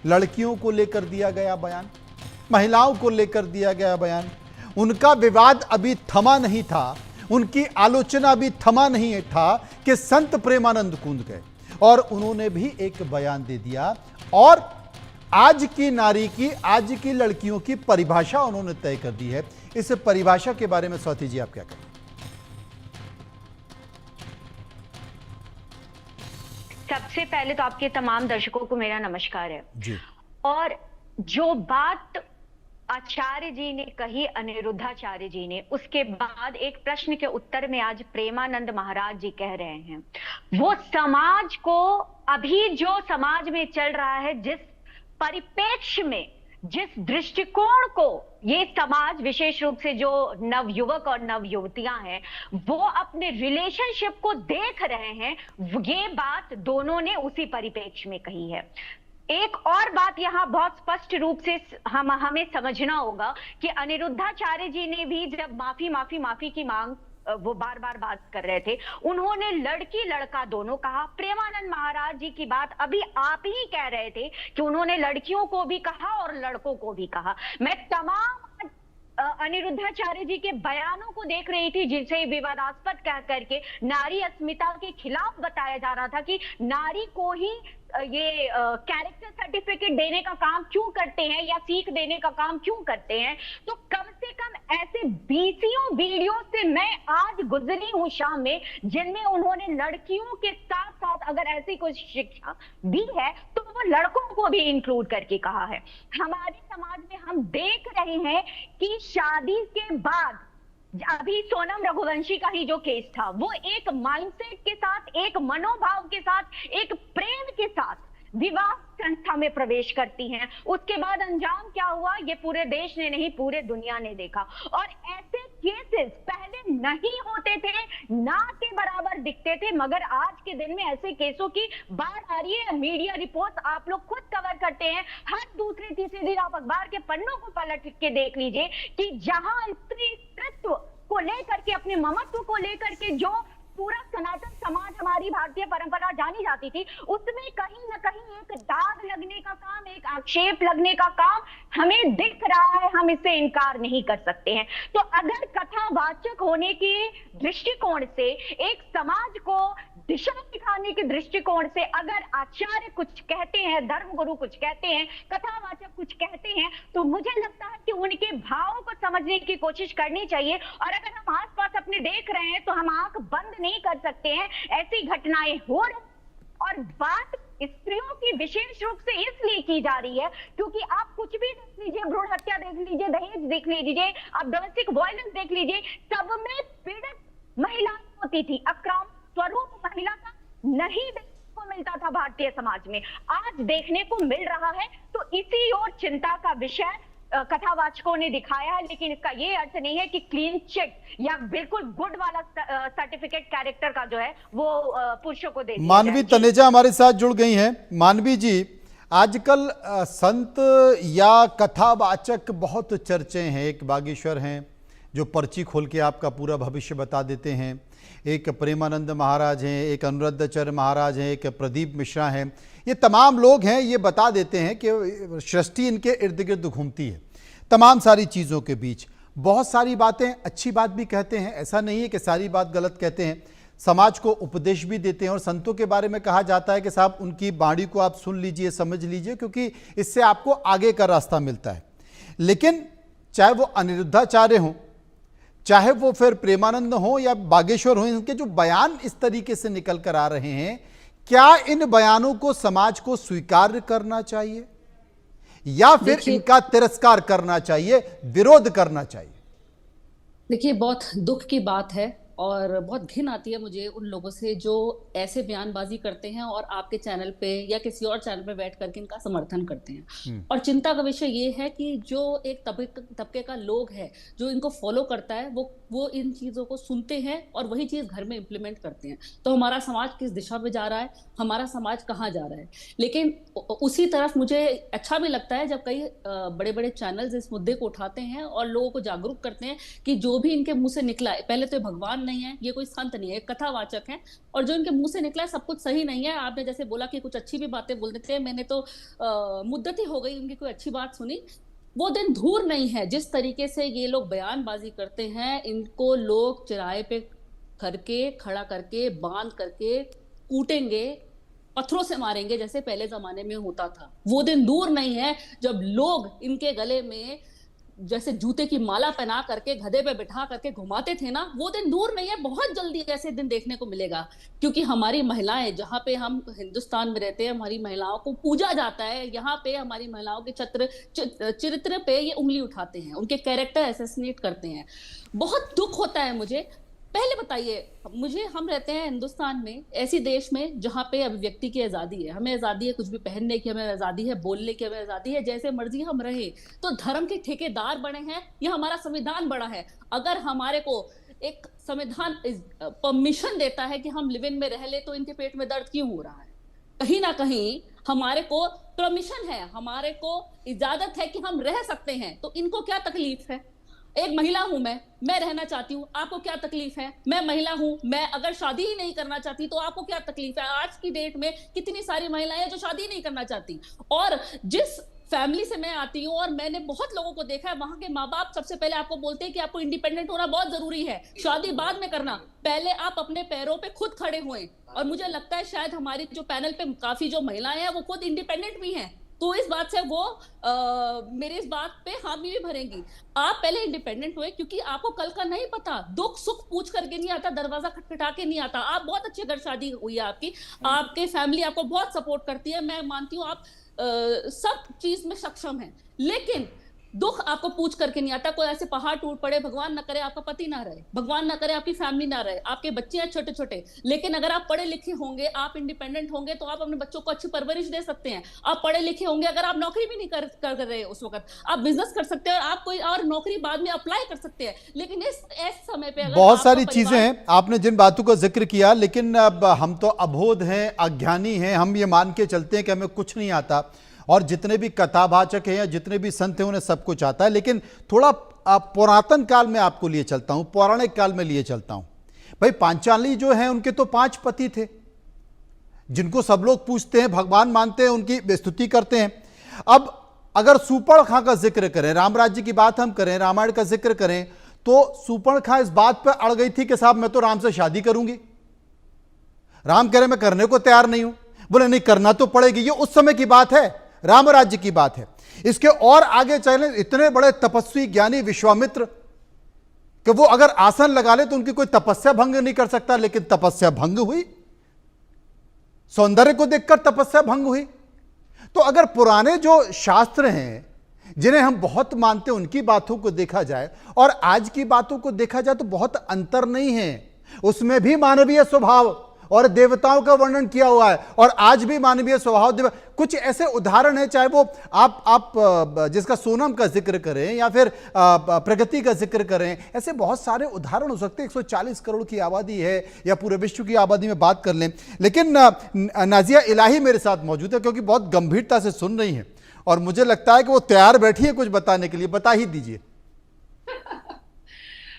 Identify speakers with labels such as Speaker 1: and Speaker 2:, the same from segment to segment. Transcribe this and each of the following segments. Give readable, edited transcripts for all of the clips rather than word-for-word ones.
Speaker 1: लड़कियों को लेकर दिया गया बयान, महिलाओं को लेकर दिया गया बयान, उनका विवाद अभी थमा नहीं था, उनकी आलोचना अभी थमा नहीं था कि संत प्रेमानंद कूद गए और उन्होंने भी एक बयान दे दिया और आज की नारी की, आज की लड़कियों की परिभाषा उन्होंने तय कर दी है। इस परिभाषा के बारे में स्वाति जी आप क्या कहें?
Speaker 2: सबसे पहले तो आपके तमाम दर्शकों को मेरा नमस्कार है
Speaker 1: जी।
Speaker 2: और जो बात आचार्य जी ने कही, अनिरुद्धाचार्य जी ने, उसके बाद एक प्रश्न के उत्तर में आज प्रेमानंद महाराज जी कह रहे हैं, वो समाज को, अभी जो समाज में चल रहा है, जिस परिप्रेक्ष्य में, जिस दृष्टिकोण को ये समाज, विशेष रूप से जो नवयुवक और नवयुवतियां हैं, वो अपने रिलेशनशिप को देख रहे हैं, ये बात दोनों ने उसी परिप्रेक्ष्य में कही है। एक और बात यहां बहुत स्पष्ट रूप से हमें समझना होगा कि अनिरुद्धाचार्य जी ने भी जब माफी की मांग, वो बार बार बात कर रहे थे, उन्होंने लड़की लड़का दोनों कहा। प्रेमानंद महाराज जी की बात अभी आप ही कह रहे थे कि उन्होंने लड़कियों को भी कहा और लड़कों को भी कहा। मैं तमाम अनिरुद्धाचार्य जी के बयानों को देख रही थी, जिसे विवादास्पद कह करके नारी अस्मिता के खिलाफ बताया जा रहा था कि नारी को ही ये कैरेक्टर सर्टिफिकेट देने का काम क्यों करते हैं या सीख देने का काम क्यों करते हैं। तो कम से कम ऐसे बीसियों वीडियो से मैं आज गुजरी हूं शाम में, जिनमें उन्होंने लड़कियों के साथ साथ अगर ऐसी कोई शिक्षा दी है तो वो लड़कों को भी इंक्लूड करके कहा है। हमारे समाज में हम देख रहे हैं कि शादी के बाद, अभी सोनम रघुवंशी का ही जो केस था, वो एक माइंडसेट के साथ, एक मनोभाव के साथ, एक प्रेम के साथ विवाह संस्था में प्रवेश करती हैं। उसके बाद अंजाम क्या हुआ, ये पूरे देश ने नहीं, पूरे दुनिया ने देखा। और ऐसे केसेस पहले नहीं होते थे, ना के बराबर दिखते थे, मगर आज के दिन में ऐसे केसों की बाढ़ आ रही है। मीडिया रिपोर्ट आप लोग खुद कवर करते हैं, हर दूसरे तीसरे दिन आप अखबार के पन्नों को पलट के देख लीजिए कि जहां स्त्रीत्व को लेकर के, अपने ममत्व को लेकर के जो पूरा सनातन समाज, हमारी भारतीय परंपरा जानी जाती थी, उसमें कहीं ना कहीं एक दाग लगने का काम, एक आक्षेप लगने का काम हमें दिख रहा है। हम इससे इनकार नहीं कर सकते हैं। तो अगर कथावाचक होने के दृष्टिकोण से, एक समाज को दिशा दिखाने के दृष्टिकोण से अगर आचार्य कुछ कहते हैं, धर्मगुरु कुछ कहते हैं, कथावाचक कुछ कहते हैं, तो मुझे लगता है कि उनके भावों को समझने की कोशिश करनी चाहिए। और अगर हम आसपास अपने देख रहे हैं तो हम आंख बंद नहीं कर सकते हैं। ऐसी घटनाएं हो रही, और बात स्त्रियों की विशेष रूप से इसलिए की जा रही है क्योंकि आप कुछ भी देख लीजिए, भ्रूण हत्या देख लीजिए, दहेज देख लीजिए, आप डोमेस्टिक वायलेंस देख लीजिए, सब में पीड़ित महिलाएं होती थी। आक्रामक स्वरूप महिला का नहीं देखने को मिलता था भारतीय समाज में, आज देखने को मिल रहा है। तो इसी ओर चिंता का विषय कथावाचकों ने दिखाया है, लेकिन इसका ये अर्थ नहीं है कि क्लीन चिट या बिल्कुल गुड वाला सर्टिफिकेट कैरेक्टर का जो है वो पुरुषों को दे दिया।
Speaker 1: मानवी तनेजा हमारे साथ जुड़ गई हैं। मानवी जी, आजकल संत या कथावाचक बहुत चर्चे हैं। एक बागेश्वर हैं जो पर्ची खोल के आपका पूरा भविष्य बता देते हैं, एक प्रेमानंद महाराज हैं, एक अनुरुद्धाचार्य महाराज हैं, एक प्रदीप मिश्रा हैं। ये तमाम लोग हैं, ये बता देते हैं कि सृष्टि इनके इर्द गिर्द घूमती है, तमाम सारी चीज़ों के बीच। बहुत सारी बातें, अच्छी बात भी कहते हैं, ऐसा नहीं है कि सारी बात गलत कहते हैं, समाज को उपदेश भी देते हैं। और संतों के बारे में कहा जाता है कि साहब उनकी बाणी को आप सुन लीजिए, समझ लीजिए, क्योंकि इससे आपको आगे का रास्ता मिलता है। लेकिन चाहे वो अनिरुद्धाचार्य हों, चाहे वो फिर प्रेमानंद हो या बागेश्वर हो, इनके जो बयान इस तरीके से निकल कर आ रहे हैं, क्या इन बयानों को समाज को स्वीकार करना चाहिए या फिर इनका तिरस्कार करना चाहिए, विरोध करना चाहिए?
Speaker 3: देखिए, बहुत दुख की बात है और बहुत घिन आती है मुझे उन लोगों से जो ऐसे बयानबाजी करते हैं और आपके चैनल पे या किसी और चैनल पे बैठ करके इनका समर्थन करते हैं। और चिंता का विषय ये है कि जो एक तबके का लोग है जो इनको फॉलो करता है, वो इन चीज़ों को सुनते हैं और वही चीज़ घर में इम्प्लीमेंट करते हैं। तो हमारा समाज किस दिशा में जा रहा है, हमारा समाज कहाँ जा रहा है। लेकिन उसी तरफ मुझे अच्छा भी लगता है जब कई बड़े बड़े चैनल्स इस मुद्दे को उठाते हैं और लोगों को जागरूक करते हैं कि जो भी इनके मुंह से निकला है, पहले तो भगवान भगवान नहीं है, ये कोई संत नहीं है, एक कथावाचक है, और जो इनके मुंह से निकला है सब कुछ सही नहीं है। आपने जैसे बोला कि कुछ अच्छी भी बातें बोल देते हैं, मैंने तो मुद्दत ही हो गई उनकी कोई अच्छी बात सुनी। वो दिन दूर नहीं है जिस तरीके से ये लोग बयानबाजी करते हैं, इनको लोग चौराहे पे करके खड़ा करके बांध करके कूटेंगे, पत्थरों से मारेंगे जैसे पहले जमाने में होता था। वो दिन दूर नहीं है जब लोग इनके गले में जैसे जूते की माला पहना करके गधे पे बिठा करके घुमाते थे ना, वो दिन दूर नहीं है, बहुत जल्दी ऐसे दिन देखने को मिलेगा। क्योंकि हमारी महिलाएं, जहाँ पे हम हिंदुस्तान में रहते हैं, हमारी महिलाओं को पूजा जाता है, यहाँ पे हमारी महिलाओं के चरित्र पे ये उंगली उठाते हैं, उनके कैरेक्टर असैसिनेट करते हैं। बहुत दुख होता है मुझे। पहले बताइए मुझे, हम रहते हैं हिंदुस्तान में, ऐसी देश में जहाँ पे अभिव्यक्ति की आज़ादी है, हमें आज़ादी है कुछ भी पहनने की, हमें आज़ादी है बोलने की, हमें आज़ादी है जैसे मर्जी हम रहे। तो धर्म के ठेकेदार बने हैं या हमारा संविधान बड़ा है? अगर हमारे को एक संविधान परमिशन देता है कि हम लिव इन में रह ले, तो इनके पेट में दर्द क्यों हो रहा है? कहीं ना कहीं हमारे को परमिशन है, हमारे को इजाजत है कि हम रह सकते हैं, तो इनको क्या तकलीफ है? एक महिला हूं मैं रहना चाहती हूँ, आपको क्या तकलीफ है? मैं महिला हूं, मैं अगर शादी ही नहीं करना चाहती तो आपको क्या तकलीफ है? आज की डेट में कितनी सारी महिलाएं हैं जो शादी नहीं करना चाहती। और जिस फैमिली से मैं आती हूँ, और मैंने बहुत लोगों को देखा है, वहां के माँ बाप सबसे पहले आपको बोलते हैं कि आपको इंडिपेंडेंट होना बहुत जरूरी है, शादी बाद में करना, पहले आप अपने पैरों पे खुद खड़े हुए। और मुझे लगता है शायद हमारी जो पैनल पे काफी जो महिलाएं हैं वो खुद इंडिपेंडेंट भी हैं, तो इस बात से वो मेरी इस बात पे हामी भी भरेंगी। आप पहले इंडिपेंडेंट हुए, क्योंकि आपको कल का नहीं पता, दुख सुख पूछ करके नहीं आता, दरवाजा खटखटा के नहीं आता। आप बहुत अच्छी अगर शादी हुई है आपकी, आपके फैमिली आपको बहुत सपोर्ट करती है, मैं मानती हूँ आप सब चीज में सक्षम है, लेकिन दुख आपको पूछ करके नहीं आता। कोई ऐसे पहाड़ टूट पड़े, भगवान ना करे आपका पति ना रहे, भगवान ना करे आपकी फैमिली ना रहे, आपके बच्चे हैं छोटे छोटे, लेकिन अगर आप पढ़े लिखे होंगे, आप इंडिपेंडेंट होंगे, तो आप अपने बच्चों को अच्छी परवरिश दे सकते हैं। आप पढ़े लिखे होंगे, अगर आप नौकरी भी नहीं कर रहे उस वक्त, आप बिजनेस कर सकते हैं, और आप कोई और नौकरी बाद में अप्लाई कर सकते हैं। लेकिन इस ऐसे समय पे
Speaker 1: बहुत सारी चीजें हैं, आपने जिन बातों का जिक्र किया, लेकिन अब हम तो अबोध हैं, अज्ञानी हैं, हम ये मान के चलते हैं कि हमें कुछ नहीं आता, और जितने भी कथावाचक हैं या जितने भी संत हैं उन्हें सब कुछ आता है। लेकिन थोड़ा पुरातन काल में आपको लिए चलता हूं, पौराणिक काल में लिए चलता हूं। भाई पांचाली जो हैं उनके तो 5 पति थे, जिनको सब लोग पूछते हैं, भगवान मानते हैं, उनकी स्तुति करते हैं। अब अगर सूर्पणखा का जिक्र करें, राम राज्य की बात हम करें, रामायण का जिक्र करें, तो सूर्पणखा इस बात पर अड़ गई थी कि साहब मैं तो राम से शादी करूंगी। राम कह रहे मैं करने को तैयार नहीं हूं, बोले नहीं करना तो पड़ेगी। ये उस समय की बात है, राम राज्य की बात है। इसके और आगे चले, इतने बड़े तपस्वी ज्ञानी विश्वामित्र कि वो अगर आसन लगा ले तो उनकी कोई तपस्या भंग नहीं कर सकता, लेकिन तपस्या भंग हुई, सौंदर्य को देखकर तपस्या भंग हुई। तो अगर पुराने जो शास्त्र हैं जिन्हें हम बहुत मानते हैं, उनकी बातों को देखा जाए और आज की बातों को देखा जाए तो बहुत अंतर नहीं है। उसमें भी मानवीय स्वभाव और देवताओं का वर्णन किया हुआ है, और आज भी मानवीय स्वभाव। कुछ ऐसे उदाहरण है, चाहे वो आप जिसका सोनम का जिक्र करें या फिर प्रगति का जिक्र करें, ऐसे बहुत सारे उदाहरण हो सकते हैं। 140 करोड़ की आबादी है या पूरे विश्व की आबादी में बात कर लें। लेकिन नाजिया इलाही मेरे साथ मौजूद है, क्योंकि बहुत गंभीरता से सुन रही हैं और मुझे लगता है कि वो तैयार बैठी है कुछ बताने के लिए। बता ही दीजिए।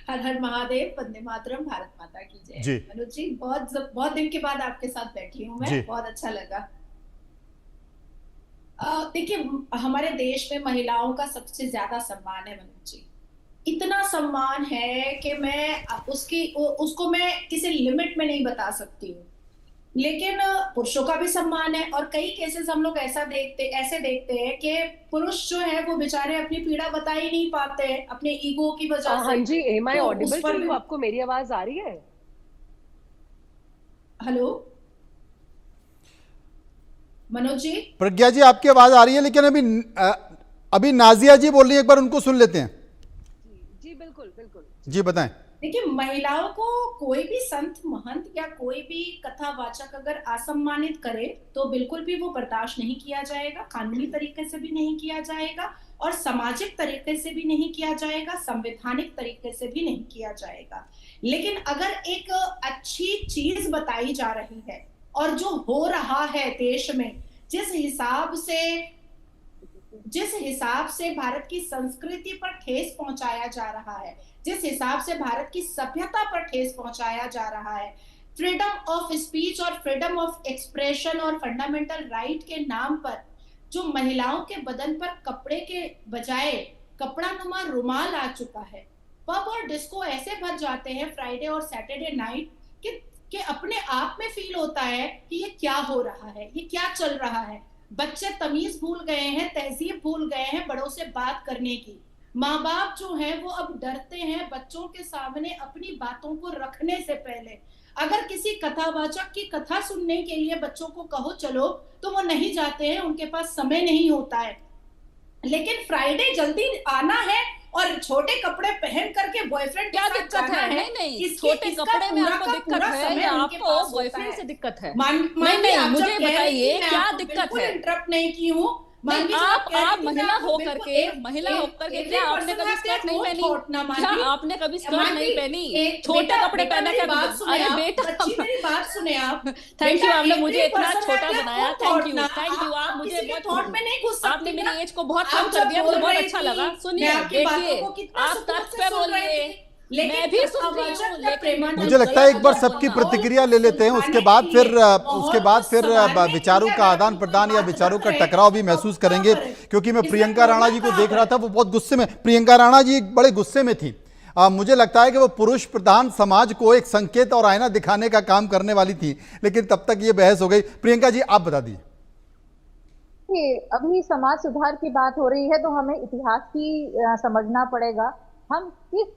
Speaker 4: हर हर महादेव, वंदे मातरम, भारत माता की जय। मनोज जी, बहुत दिन के बाद आपके साथ बैठी हूँ मैं, बहुत अच्छा लगा। देखिए, हमारे देश में महिलाओं का सबसे ज्यादा सम्मान है मनोज जी। इतना सम्मान है कि मैं उसको मैं किसी लिमिट में नहीं बता सकती हूँ। लेकिन पुरुषों का भी सम्मान है, और कई केसेस हम लोग ऐसे देखते हैं कि पुरुष जो है वो बेचारे अपनी पीड़ा बता ही नहीं पाते हैं अपने ईगो की वजह से।
Speaker 5: हाँ जी, am I audible to you? आपको मेरी आवाज आ रही है?
Speaker 4: हेलो मनोज जी?
Speaker 1: प्रज्ञा जी आपकी आवाज आ रही है, लेकिन अभी नाजिया जी बोल रही है, एक बार उनको सुन लेते हैं।
Speaker 5: जी बिल्कुल बिल्कुल
Speaker 1: जी बताएं।
Speaker 4: देखिए, महिलाओं को कोई भी संत महंत या कोई भी कथावाचक अगर असम्मानित करे तो बिल्कुल भी वो बर्दाश्त नहीं किया जाएगा, कानूनी तरीके से भी नहीं किया जाएगा, और सामाजिक तरीके से भी नहीं किया जाएगा, संवैधानिक तरीके से भी नहीं किया जाएगा। लेकिन अगर एक अच्छी चीज बताई जा रही है और जो हो रहा है देश में, जिस हिसाब से जिस हिसाब से भारत की संस्कृति पर ठेस पहुंचाया जा रहा है, जिस हिसाब से भारत की सभ्यता पर ठेस पहुंचाया जा रहा है, फ्रीडम ऑफ स्पीच और फ्रीडम ऑफ एक्सप्रेशन और फंडामेंटल राइट के नाम पर जो महिलाओं के बदन पर कपड़े के बजाय कपड़ा नुमा रुमाल आ चुका है। पब और डिस्को ऐसे भर जाते हैं फ्राइडे और सैटरडे नाइट कि अपने आप में फील होता है कि ये क्या हो रहा है, ये क्या चल रहा है। बच्चे तमीज भूल गए हैं, तहजीब भूल गए हैं बड़ों से बात करने की। माँ बाप जो हैं वो अब डरते हैं बच्चों के सामने अपनी बातों को रखने से पहले। अगर किसी कथावाचक की कथा सुनने के लिए बच्चों को कहो चलो तो वो नहीं जाते हैं, उनके पास समय नहीं होता है। लेकिन फ्राइडे जल्दी आना है और छोटे कपड़े पहन करके बॉयफ्रेंड
Speaker 3: क्या दिक्कत है? नहीं नहीं, छोटे कपड़े में आपको दिक्कत है या आपको बॉयफ्रेंड से दिक्कत है? नहीं नहीं, मुझे बताइए क्या दिक्कत है?
Speaker 4: इंटरप्ट नहीं की हूँ।
Speaker 3: आप महिला होकर के क्या आपने कभी स्कर्ट नहीं पहनी? क्या आपने कभी स्कर्ट नहीं पहनी? छोटे कपड़े पहना क्या? अरे बेटा,
Speaker 4: मेरी बात सुने आप।
Speaker 3: थैंक यू, आपने मुझे इतना छोटा बनाया। थैंक यू आप मुझे बहुत, आपने मेरी एज को बहुत कम कर दिया, मुझे बहुत अच्छा लगा। सुनिए, देखिए, आप तर्क पे बोलिए, मैं भी सुन रही हूँ, लेकिन
Speaker 1: मुझे लगता है एक बार सबकी प्रतिक्रिया ले लेते हैं, उसके बाद फिर विचारों का आदान प्रदान या विचारों का टकराव भी महसूस करेंगे। क्योंकि मैं प्रियंका राणा जी को देख रहा था, वो बहुत गुस्से में, प्रियंका राणा जी बड़े गुस्से में थी। मुझे लगता है कि वो पुरुष प्रधान समाज को एक संकेत और आईना दिखाने का काम करने वाली थी, लेकिन तब तक ये बहस हो गई। प्रियंका जी, आप बता दीजिए।
Speaker 6: अभी समाज सुधार की बात हो रही है तो हमें इतिहास की समझना पड़ेगा। हम किस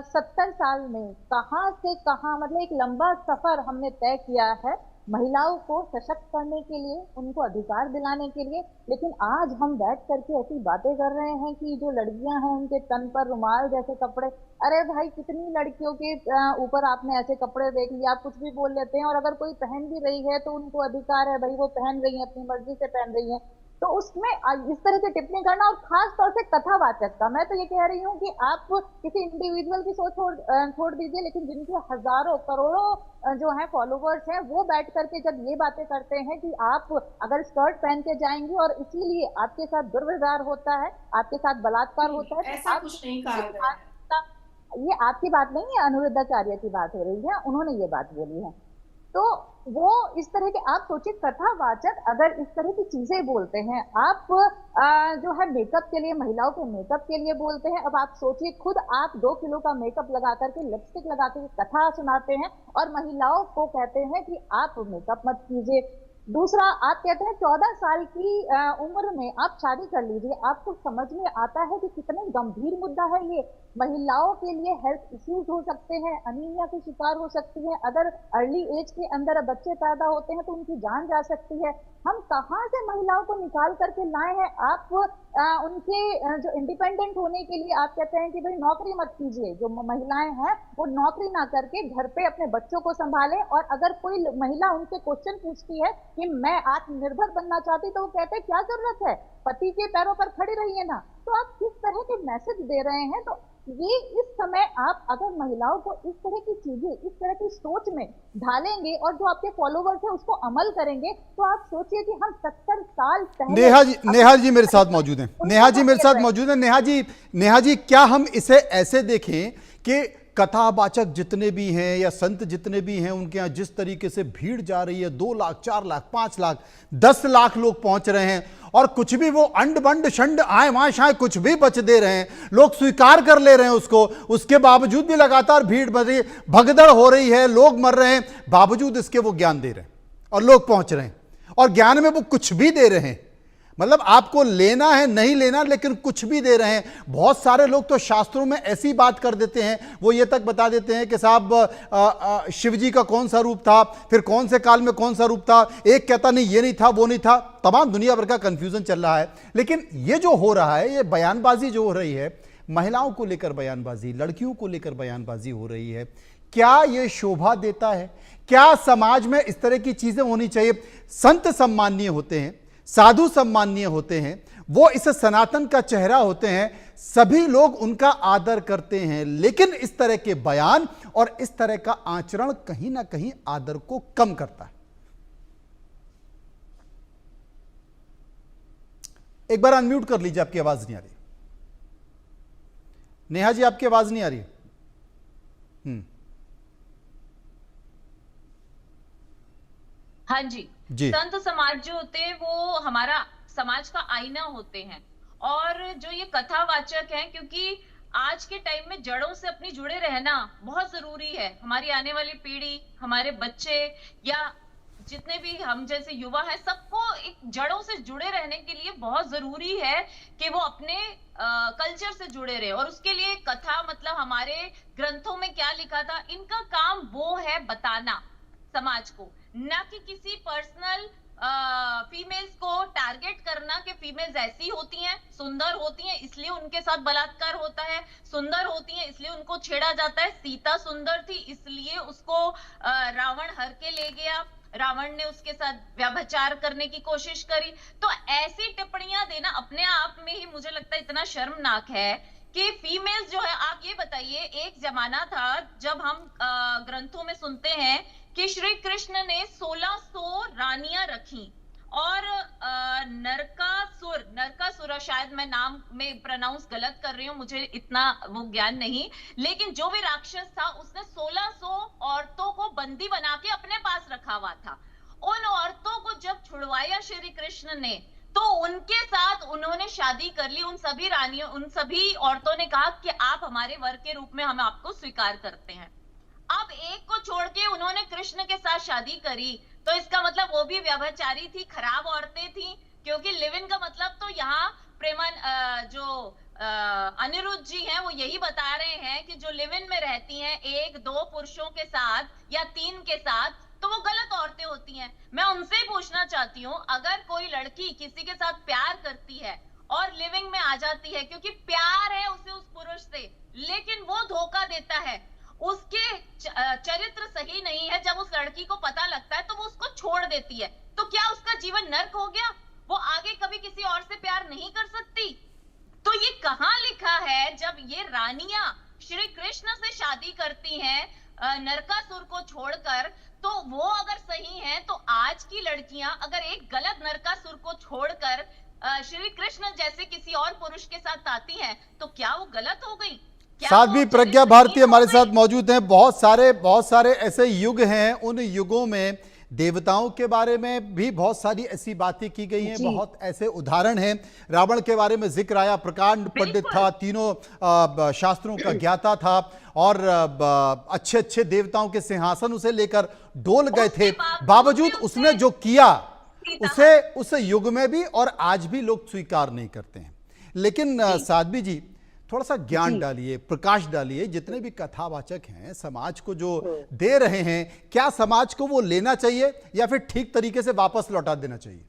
Speaker 6: 70 साल में कहां से कहां, मतलब एक लंबा सफर हमने तय किया है महिलाओं को सशक्त करने के लिए, उनको अधिकार दिलाने के लिए। लेकिन आज हम बैठ करके ऐसी बातें कर रहे हैं कि जो लड़कियां हैं उनके तन पर रुमाल जैसे कपड़े। अरे भाई, कितनी लड़कियों के ऊपर आपने ऐसे कपड़े देख लिया, आप कुछ भी बोल लेते हैं। और अगर कोई पहन भी रही है तो उनको अधिकार है भाई, वो पहन रही है, अपनी मर्जी से पहन रही है। तो उसमें इस तरह की टिप्पणी करना, और खास तौर से कथावाचक का, मैं तो ये कह रही हूँ कि आप किसी इंडिविजुअल की सोच छोड़ दीजिए, लेकिन जिनके हजारों करोड़ों जो है फॉलोवर्स हैं, वो बैठ करके जब ये बातें करते हैं कि आप अगर स्कर्ट पहन के जाएंगी और इसीलिए आपके साथ दुर्व्यवहार होता है, आपके साथ बलात्कार होता है,
Speaker 4: ऐसा कुछ नहीं कहा गया।
Speaker 6: ये आपकी बात नहीं है, अनुरुद्धाचार्य की बात हो रही है, उन्होंने ये बात बोली है। तो वो इस तरह के, आप सोचिए कथावाचक अगर इस तरह की चीजें बोलते हैं, आप जो है मेकअप के लिए, महिलाओं के मेकअप के लिए बोलते हैं। अब आप सोचिए, खुद आप 2 किलो का मेकअप लगा करके, लिपस्टिक लगा के कथा सुनाते हैं और महिलाओं को कहते हैं कि आप मेकअप मत कीजिए। दूसरा, आप कहते हैं 14 साल की उम्र में आप शादी कर लीजिए। आपको समझ में आता है कि कितने गंभीर मुद्दा है ये। महिलाओं के लिए हेल्थ इश्यूज हो सकते हैं, अनीमिया के शिकार हो सकती है। अगर अर्ली एज के अंदर बच्चे पैदा होते हैं तो उनकी जान जा सकती है। हम कहाँ से महिलाओं को निकाल करके लाए हैं? आप उनके जो इंडिपेंडेंट होने के लिए आप कहते हैं कि भाई नौकरी मत कीजिए। जो महिलाएं हैं वो नौकरी ना करके घर पे अपने बच्चों को संभालें। और अगर कोई महिला उनसे क्वेश्चन पूछती है कि मैं आत्मनिर्भर बनना चाहती, तो वो कहते हैं क्या जरूरत है, पति के पैरों पर खड़ी रहिए ना। तो आप किस तरह के मैसेज दे रहे हैं? तो ये इस समय आप अगर महिलाओं को इस तरह की चीजें, इस तरह की सोच में ढालेंगे और जो आपके फॉलोवर्स हैं उसको अमल करेंगे, तो आप सोचिए कि हम 70 साल पहले।
Speaker 1: नेहा जी मेरे साथ मौजूद हैं। नेहा जी मेरे साथ मौजूद हैं। नेहा जी, क्या हम इसे ऐसे देखें कि कथावाचक जितने भी हैं या संत जितने भी हैं, उनके यहाँ जिस तरीके से भीड़ जा रही है, 2 लाख, 4 लाख, 5 लाख, 10 लाख लोग पहुंच रहे हैं, और कुछ भी वो अंड बंड शंड आए वहां शाए कुछ भी बच दे रहे हैं, लोग स्वीकार कर ले रहे हैं उसको। उसके बावजूद भी लगातार भीड़ बढ़ी, भगदड़ हो रही है, लोग मर रहे हैं, बावजूद इसके वो ज्ञान दे रहे हैं और लोग पहुंच रहे हैं, और ज्ञान में वो कुछ भी दे रहे हैं। मतलब आपको लेना है नहीं लेना, लेकिन कुछ भी दे रहे हैं। बहुत सारे लोग तो शास्त्रों में ऐसी बात कर देते हैं, वो ये तक बता देते हैं कि साहब शिव जी का कौन सा रूप था, फिर कौन से काल में कौन सा रूप था, एक कहता नहीं ये नहीं था वो नहीं था, तमाम दुनिया भर का कंफ्यूजन चल रहा है। लेकिन ये जो हो रहा है, ये बयानबाजी जो हो रही है, महिलाओं को लेकर बयानबाजी, लड़कियों को लेकर बयानबाजी हो रही है, क्या ये शोभा देता है? क्या समाज में इस तरह की चीजें होनी चाहिए? संत सम्माननीय होते हैं, साधु सम्माननीय होते हैं, वो इस सनातन का चेहरा होते हैं, सभी लोग उनका आदर करते हैं। लेकिन इस तरह के बयान और इस तरह का आचरण कहीं ना कहीं आदर को कम करता है। एक बार अनम्यूट कर लीजिए, आपकी आवाज नहीं आ रही। नेहा जी, आपकी आवाज नहीं आ रही।
Speaker 7: हाँ जी।
Speaker 1: जी।
Speaker 7: संत समाज जो होते हैं वो हमारा समाज का आईना होते हैं, और जो ये कथावाचक हैं, क्योंकि आज के टाइम में जड़ों से अपनी जुड़े रहना बहुत जरूरी है। हमारी आने वाली पीढ़ी, हमारे बच्चे या जितने भी हम जैसे युवा हैं, सबको एक जड़ों से जुड़े रहने के लिए बहुत जरूरी है कि वो अपने कल्चर से जुड़े रहे। और उसके लिए कथा, मतलब हमारे ग्रंथों में क्या लिखा था, इनका काम वो है बताना समाज को, ना कि किसी पर्सनल फीमेल्स को टारगेट करना कि फीमेल्स ऐसी होती हैं, सुंदर होती हैं इसलिए उनके साथ बलात्कार होता है, सुंदर होती हैं इसलिए उनको छेड़ा जाता है। सीता सुंदर थी इसलिए उसको रावण हर के ले गया, रावण ने उसके साथ व्यभिचार करने की कोशिश करी। तो ऐसी टिप्पणियां देना अपने आप में ही मुझे लगता है इतना शर्मनाक है कि फीमेल्स जो है, आप ये बताइए, एक जमाना था जब हम ग्रंथों में सुनते हैं कि श्री कृष्ण ने 1600 रानियां रखी, और नरकासुर, शायद मैं नाम में प्रोनाउंस गलत कर रही हूँ, मुझे इतना वो ज्ञान नहीं, लेकिन जो भी राक्षस था उसने 1600 औरतों को बंदी बना के अपने पास रखा हुआ था। उन औरतों को जब छुड़वाया श्री कृष्ण ने, तो उनके साथ उन्होंने शादी कर ली। उन सभी रानियों, उन सभी औरतों ने कहा कि आप हमारे वर के रूप में हम आपको स्वीकार करते हैं। अब एक को छोड़ के उन्होंने कृष्ण के साथ शादी करी, तो इसका मतलब वो भी व्यभिचारी थी, खराब औरतें थी, क्योंकि लिव इन का मतलब तो यहाँ जो अनिरुद्ध जी हैं वो यही बता रहे हैं कि जो लिव इन में रहती हैं 1-2 पुरुषों के साथ या 3 के साथ, तो वो गलत औरतें होती हैं। मैं उनसे ही पूछना चाहती हूँ, अगर कोई लड़की किसी के साथ प्यार करती है और लिविंग में आ जाती है, क्योंकि प्यार है उसे उस पुरुष से, लेकिन वो धोखा देता है, उसके चरित्र सही नहीं है, जब उस लड़की को पता लगता है तो वो उसको छोड़ देती है, तो क्या उसका जीवन नर्क हो गया? वो आगे कभी किसी और से प्यार नहीं कर सकती? तो ये कहाँ लिखा है? जब ये रानियां श्री कृष्ण से शादी करती हैं नरकासुर को छोड़कर, तो वो अगर सही हैं, तो आज की लड़कियां अगर एक गलत नरकासुर को छोड़कर श्री कृष्ण जैसे किसी और पुरुष के साथ आती हैं, तो क्या वो गलत हो गई?
Speaker 1: साध्वी प्रज्ञा भारती हमारे साथ मौजूद हैं। बहुत सारे ऐसे युग हैं, उन युगों में देवताओं के बारे में भी बहुत सारी ऐसी बातें की गई हैं, बहुत ऐसे उदाहरण हैं। रावण के बारे में जिक्र आया, प्रकांड पंडित था, तीनों शास्त्रों का ज्ञाता था, और अच्छे अच्छे देवताओं के सिंहासन उसे लेकर डोल गए थे। बावजूद उसने जो किया उसे उस युग में भी और आज भी लोग स्वीकार नहीं करते हैं। लेकिन साध्वी जी, थोड़ा सा ज्ञान डालिए, प्रकाश डालिए, जितने भी कथावाचक हैं समाज को जो दे रहे हैं, क्या समाज को वो लेना चाहिए या फिर ठीक तरीके से वापस लौटा देना चाहिए?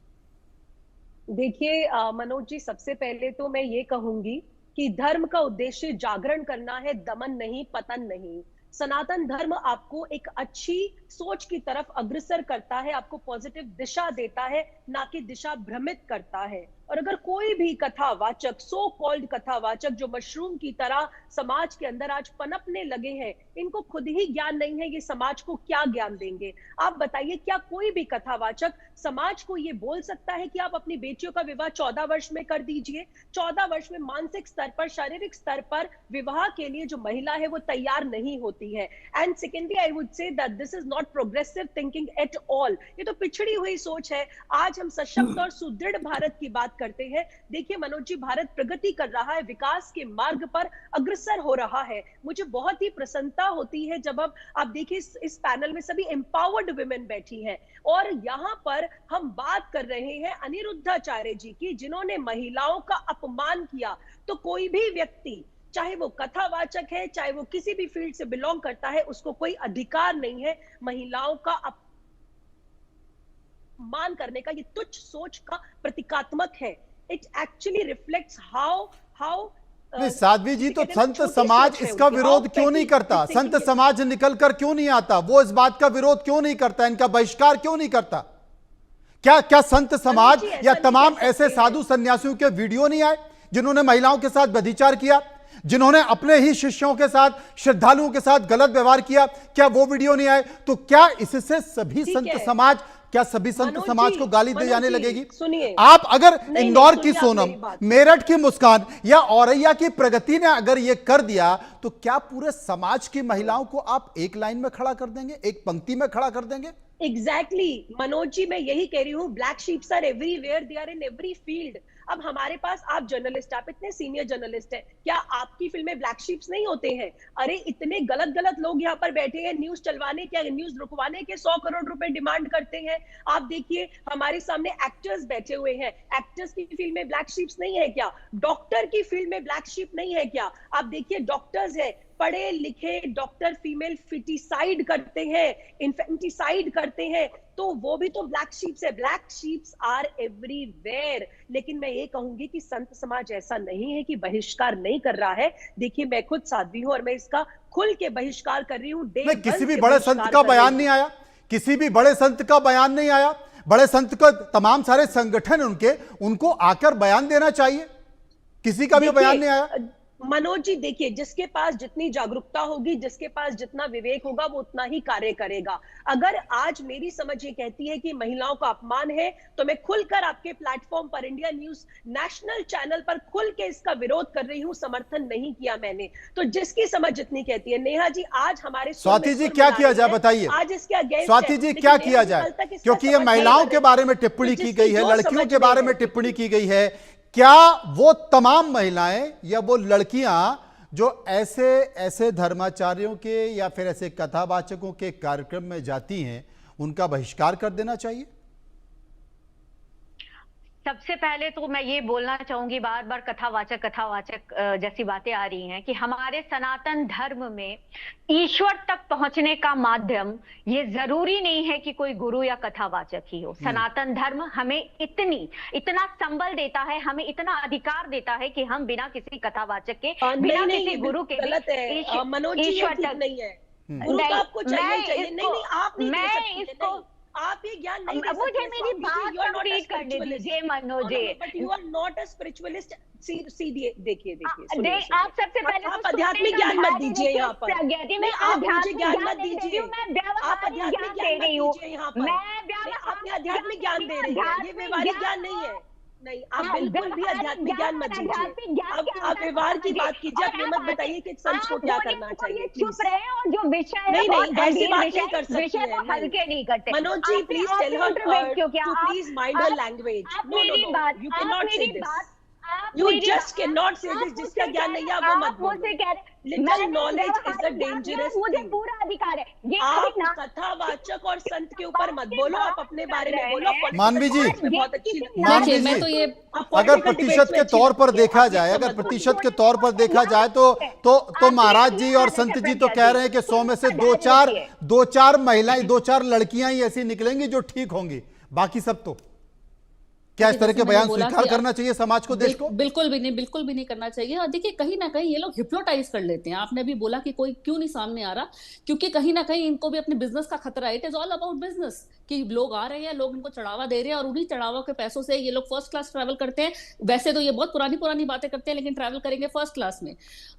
Speaker 5: देखिए मनोज जी, सबसे पहले तो मैं ये कहूंगी कि धर्म का उद्देश्य जागरण करना है, दमन नहीं, पतन नहीं। सनातन धर्म आपको एक अच्छी सोच की तरफ अग्रसर करता है, आपको पॉजिटिव दिशा देता है, ना कि दिशा भ्रमित करता है। और अगर कोई भी कथावाचक, सो कॉल्ड कथावाचक, जो मशरूम की तरह समाज के अंदर आज पनपने लगे हैं, इनको खुद ही ज्ञान नहीं है, ये समाज को क्या ज्ञान देंगे? आप बताइए, क्या कोई भी कथावाचक समाज को ये बोल सकता है कि आप अपनी बेटियों का विवाह 14 वर्ष में कर दीजिए? 14 वर्ष में मानसिक स्तर पर, शारीरिक स्तर पर विवाह के लिए जो महिला है वो तैयार नहीं होती है। And secondly, I would say that this is not progressive thinking at all. ये तो पिछड़ी हुई सोच है। आज हम सशक्त और सुदृढ़ भारत की बात करते हैं। देखिए मनोज जी, भारत प्रगति कर रहा है, विकास के मार्ग पर अग्रसर हो रहा है। मुझे बहुत ही प्रसन्नता होती है जब आप देखिए इस पैनल में सभी एम्पावर्ड वुमेन बैठी हैं, और यहाँ पर हम बात कर रहे हैं अनिरुद्धाचार्य जी की, जिन्होंने महिलाओं का अपमान किया। तो कोई भी व्यक्ति, चाहे वो कथावाचक है, चाहे वो किसी भी फील्ड से बिलोंग करता है, उसको कोई अधिकार नहीं है महिलाओं का अपमान करने का। ये तुच्छ सोच का प्रतीकात्मक है। इट एक्चुअली रिफ्लेक्ट्स हाउ
Speaker 1: नहीं साध्वी जी, तो संत समाज इसका विरोध क्यों नहीं करता? संत समाज निकल कर क्यों नहीं आता? वो इस बात का विरोध क्यों नहीं करता? इनका बहिष्कार क्यों नहीं करता? क्या संत समाज या तमाम ऐसे साधु सन्यासियों के वीडियो नहीं आए जिन्होंने महिलाओं के साथ व्यभिचार किया, जिन्होंने अपने ही शिष्यों के साथ, श्रद्धालुओं के साथ गलत व्यवहार किया? क्या वो वीडियो नहीं आए? तो क्या इससे सभी संत समाज क्या सभी संत
Speaker 5: मनोज
Speaker 1: समाज
Speaker 5: जी,
Speaker 1: को गाली दे
Speaker 5: मनोज
Speaker 1: जाने
Speaker 5: जी,
Speaker 1: लगेगी?
Speaker 5: सुनिए।
Speaker 1: आप अगर
Speaker 5: नहीं,
Speaker 1: इंदौर की
Speaker 5: सुनिए आप
Speaker 1: सोनम,
Speaker 5: मेरी बात।
Speaker 1: मेरठ की मुस्कान या औरैया की प्रगति ने अगर यह कर दिया तो क्या पूरे समाज की महिलाओं को आप एक लाइन में खड़ा कर देंगे, एक पंक्ति में खड़ा कर देंगे?
Speaker 5: एग्जैक्टली मनोज जी, मैं यही कह रही हूँ, black sheeps are everywhere, they are in every field. अब हमारे पास, आप जर्नलिस्ट, आप इतने सीनियर जर्नलिस्ट हैं, क्या आपकी फील्ड में ब्लैक शीप्स नहीं होते हैं? अरे इतने गलत गलत लोग यहाँ पर बैठे हैं, न्यूज चलवाने के, न्यूज रुकवाने के 100 करोड़ रुपए डिमांड करते हैं। आप देखिए हमारे सामने एक्टर्स बैठे हुए हैं, एक्टर्स की फील्ड में ब्लैक शीप्स नहीं है क्या? डॉक्टर की फील्ड में ब्लैक शीप नहीं है क्या? आप देखिए डॉक्टर्स है, पढ़े लिखे डॉक्टर फीमेल फिटिसाइड करते हैं, इन्फेंटिसाइड करते हैं, तो वो भी तो ब्लैक शीप्स है। Black sheeps are everywhere. लेकिन मैं ये कहूंगी कि संत समाज ऐसा नहीं है कि बहिष्कार नहीं कर रहा है। देखिए मैं खुद साध्वी हूं और मैं इसका खुल के बहिष्कार कर रही हूं।
Speaker 1: किसी भी बड़े संत का बयान नहीं आया, किसी भी बड़े संत का बयान नहीं आया। बड़े संत को तमाम सारे संगठन उनको आकर बयान देना चाहिए, किसी का भी बयान नहीं आया।
Speaker 5: मनोज जी देखिए, जिसके पास जितनी जागरूकता होगी, जिसके पास जितना विवेक होगा, वो उतना ही कार्य करेगा। अगर आज मेरी समझ ये कहती है कि महिलाओं का अपमान है, तो मैं खुलकर आपके प्लेटफॉर्म पर, इंडिया न्यूज नेशनल चैनल पर खुल के इसका विरोध कर रही हूं, समर्थन नहीं किया मैंने। तो जिसकी समझ जितनी कहती है। नेहा जी, आज हमारे
Speaker 1: स्वाति जी क्या किया जाए बताइए,
Speaker 5: आज इसके अगेंस्ट
Speaker 1: स्वाति जी क्या किया जाए, क्योंकि ये महिलाओं के बारे में टिप्पणी की गई है, लड़कियों के बारे में टिप्पणी की गई है। क्या वो तमाम महिलाएं या वो लड़कियां जो ऐसे धर्माचार्यों के या फिर ऐसे कथावाचकों के कार्यक्रम में जाती हैं, उनका बहिष्कार कर देना चाहिए?
Speaker 2: सबसे पहले तो मैं ये बोलना चाहूंगी, बार बार कथावाचक जैसी बातें आ रही हैं, कि हमारे सनातन धर्म में ईश्वर तक पहुंचने का माध्यम ये जरूरी नहीं है कि कोई गुरु या कथावाचक ही हो। सनातन धर्म हमें इतना संबल देता है, हमें इतना अधिकार देता है कि हम बिना किसी कथावाचक के, बिना किसी गुरु के ईश्वर तक
Speaker 5: नहीं है। गुरु तो आपको चाहिए। नहीं, आप नहीं दे सकती, इसको आप ये ज्ञान नहीं दे सकते।
Speaker 2: मुझे मेरी बात कंप्लीट करने दीजिए Manoj ji.
Speaker 5: But you are not a spiritualist. देखिए
Speaker 2: आप सबसे पहले
Speaker 5: आप आध्यात्मिक ज्ञान मत दीजिए यहाँ पर।
Speaker 2: मैं
Speaker 5: आप मुझे ज्ञान मत दीजिए।
Speaker 2: आप
Speaker 5: आध्यात्मिक ज्ञान दे रही हूँ यहाँ पर। आपने आध्यात्मिक ज्ञान दे रही है, ये व्यवहारिक ज्ञान नहीं है। नहीं, आप बिल्कुल भी आध्यात्मिक ज्ञान मत दीजिए। अब आप व्यवहार की बात कीजिए। आप ये मत बताइए कि संत को क्या करना चाहिए।
Speaker 2: चुप रहे, और जो विषय
Speaker 5: नहीं, ऐसी बात नहीं कर सकती है।
Speaker 2: हल्के नहीं करते।
Speaker 5: Manoj ji, please tell her to please mind her language. No, you can not say this. You just cannot say this। जिसका ज्ञान नहीं है वो मत बोलो। Little knowledge is a dangerous
Speaker 2: मुझे
Speaker 5: thing।
Speaker 2: पूरा अधिकार है।
Speaker 5: आप कथावाचक और संत के ऊपर मत बोलो, आप अपने बारे में बोलो।
Speaker 1: मानवी जी,
Speaker 5: बहुत अच्छी
Speaker 1: मानवी जी,
Speaker 3: मैं तो ये
Speaker 1: अगर प्रतिशत के तौर पर देखा जाए, अगर प्रतिशत के तौर पर देखा जाए तो महाराज जी और संत जी तो कह रहे हैं कि 100 में से दो चार महिलाएं, 2-4 लड़कियां ही ऐसी निकलेंगी जो ठीक होंगी, बाकी सब तो। क्या इस तरह के बयान स्वीकार करना चाहिए समाज को, देश को?
Speaker 3: बिल्कुल भी नहीं करना चाहिए। और देखिए कहीं ना कहीं ये लोग हिप्नोटाइज कर लेते हैं। आपने भी बोला कि कोई क्यों नहीं सामने आ रहा, क्योंकि कहीं ना कहीं इनको भी अपने बिजनेस का खतरा है। It is all about business, कि लोग आ रहे हैं, लोग इनको चढ़ावा दे रहे हैं, और उन्हीं चढ़ावा के पैसों से ये लोग फर्स्ट क्लास ट्रैवल करते हैं। वैसे तो ये बहुत पुरानी बातें करते हैं, लेकिन ट्रैवल करेंगे फर्स्ट क्लास में।